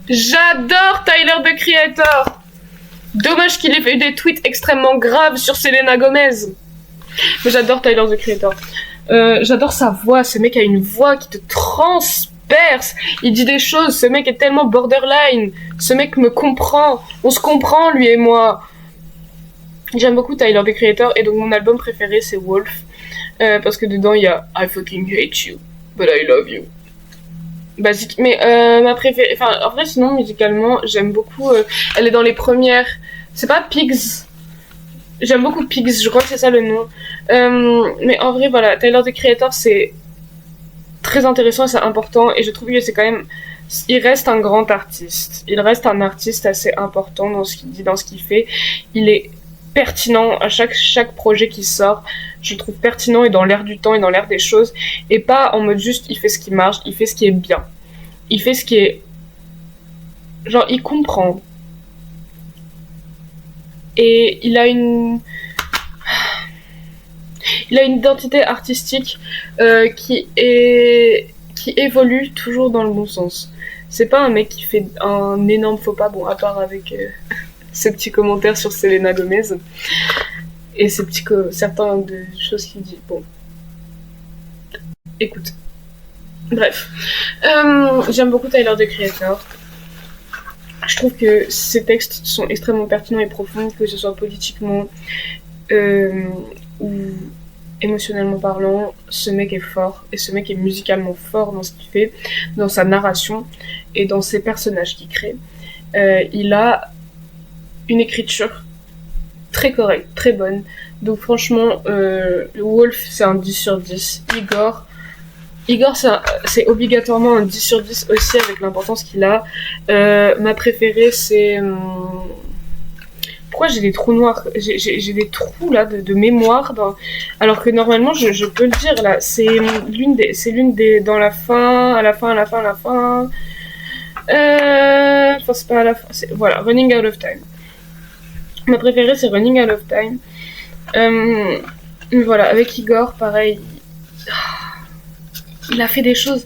J'adore Tyler, the Creator. Dommage qu'il ait fait des tweets extrêmement graves sur Selena Gomez. Mais j'adore Tyler, the Creator. J'adore sa voix. Ce mec a une voix qui te transperce. Il dit des choses. Ce mec est tellement borderline. Ce mec me comprend. On se comprend, lui et moi. J'aime beaucoup Tyler, the Creator. Et donc mon album préféré, c'est Wolf. Parce que dedans, il y a I fucking hate you, but I love you. Basique, mais ma préférée, enfin en vrai sinon musicalement j'aime beaucoup, elle est dans les premières, c'est pas Pigs, j'aime beaucoup Pigs, je crois que c'est ça le nom, mais en vrai voilà, Tyler, the Creator, c'est très intéressant et c'est important, et je trouve que c'est quand même, il reste un grand artiste, il reste un artiste assez important dans ce qu'il dit, dans ce qu'il fait, il est pertinent à chaque projet qui sort, je le trouve pertinent et dans l'air du temps et dans l'air des choses, et pas en mode juste il fait ce qui marche, il fait ce qui est bien, il fait ce qui est genre il comprend, et il a une identité artistique qui évolue toujours dans le bon sens. C'est pas un mec qui fait un énorme faux pas, bon à part avec ces petits commentaires sur Selena Gomez et ces petits certains de choses qu'il dit. Bon, écoute. Bref, j'aime beaucoup Tyler, the Creator. Je trouve que ses textes sont extrêmement pertinents et profonds, que ce soit politiquement ou émotionnellement parlant. Ce mec est fort, et ce mec est musicalement fort dans ce qu'il fait, dans sa narration et dans ses personnages qu'il crée. Il a une écriture très correcte, très bonne. Donc franchement, Wolf, c'est un 10 sur 10. Igor, c'est obligatoirement un 10 sur 10 aussi, avec l'importance qu'il a. Ma préférée, c'est... Pourquoi j'ai des trous noirs? J'ai des trous là de mémoire, alors que normalement je peux le dire là. C'est l'une des dans la fin, à la fin. Enfin c'est pas à la fin. Voilà, Running Out of Time. Ma préférée c'est Running Out of Time. Voilà, avec Igor, pareil. Il a fait des choses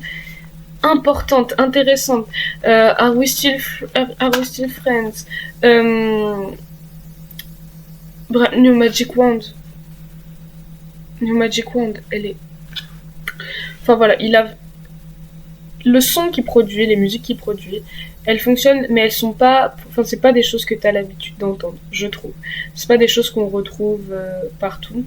importantes, intéressantes. Are we still friends? New Magic Wand, elle est... Enfin voilà, il a... Le son qu'il produit, les musiques qu'il produit, elles fonctionnent, mais elles sont pas... Enfin, c'est pas des choses que t'as l'habitude d'entendre, je trouve. C'est pas des choses qu'on retrouve partout.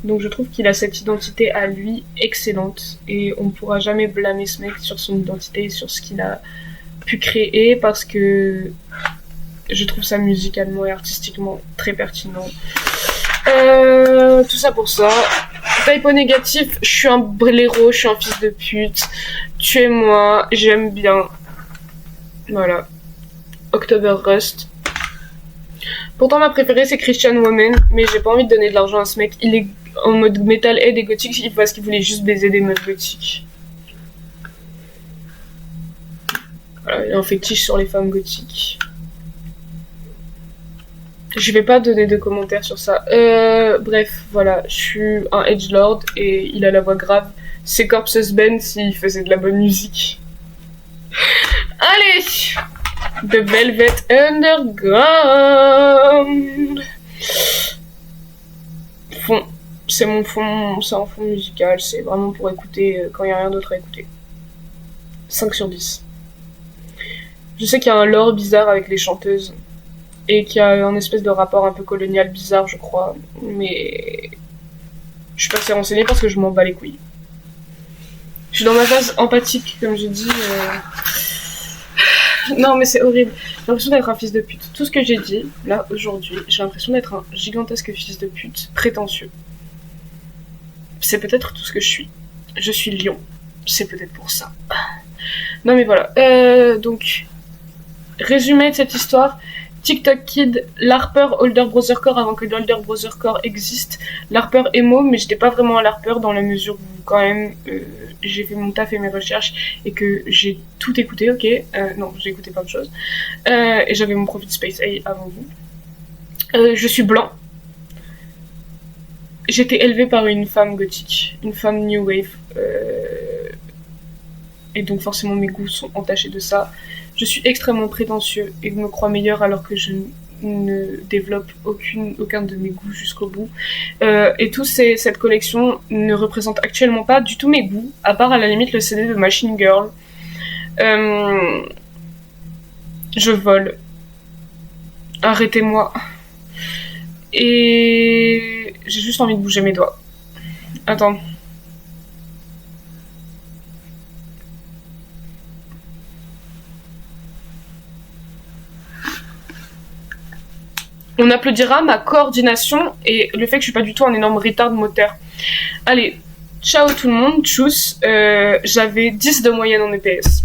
Donc je trouve qu'il a cette identité à lui excellente, et on pourra jamais blâmer ce mec sur son identité et sur ce qu'il a pu créer, parce que je trouve ça musicalement et artistiquement très pertinent. Tout ça pour ça. Typo négatif, je suis un blaireau, je suis un fils de pute. Tuez-moi, j'aime bien. Voilà. October Rust. Pourtant ma préférée c'est Christian Woman, mais j'ai pas envie de donner de l'argent à ce mec. Il est en mode metalhead et gothique parce qu'il voulait juste baiser des meufs gothiques. Voilà, il est un fétiche sur les femmes gothiques. Je vais pas donner de commentaires sur ça. Bref, voilà, je suis un edgelord et il a la voix grave. C'est Corpses Band s'il faisait de la bonne musique. Allez, The Velvet Underground. Fond, c'est mon fond, c'est un fond musical, c'est vraiment pour écouter quand il n'y a rien d'autre à écouter. 5 sur 10. Je sais qu'il y a un lore bizarre avec les chanteuses. Et qu'il y a un espèce de rapport un peu colonial bizarre, je crois. Mais je suis pas assez renseignée parce que je m'en bats les couilles. Je suis dans ma phase empathique, comme je dis. Non, mais c'est horrible. J'ai l'impression d'être un fils de pute. Tout ce que j'ai dit, là, aujourd'hui, j'ai l'impression d'être un gigantesque fils de pute, prétentieux. C'est peut-être tout ce que je suis. Je suis lion. C'est peut-être pour ça. Non, mais voilà. Donc, résumé de cette histoire. TikTok Kid, l'Harper Older Brother Core avant que l'Older Brother Core existe. L'Harper emo, mais j'étais pas vraiment à l'Harper dans la mesure où quand même j'ai fait mon taf et mes recherches et que j'ai tout écouté, ok. Non, j'ai écouté plein de choses. Et j'avais mon profil Space A avant vous. Je suis blanc. J'étais élevée par une femme gothique, une femme new wave. Et donc forcément mes goûts sont entachés de ça. Je suis extrêmement prétentieux et me crois meilleur alors que je ne développe aucun de mes goûts jusqu'au bout. Et cette collection ne représente actuellement pas du tout mes goûts, à part à la limite le CD de Machine Girl. Je vole. Arrêtez-moi. Et j'ai juste envie de bouger mes doigts. Attends. On applaudira ma coordination et le fait que je suis pas du tout un énorme retard moteur. Allez, ciao tout le monde, tchuss. J'avais 10 de moyenne en EPS.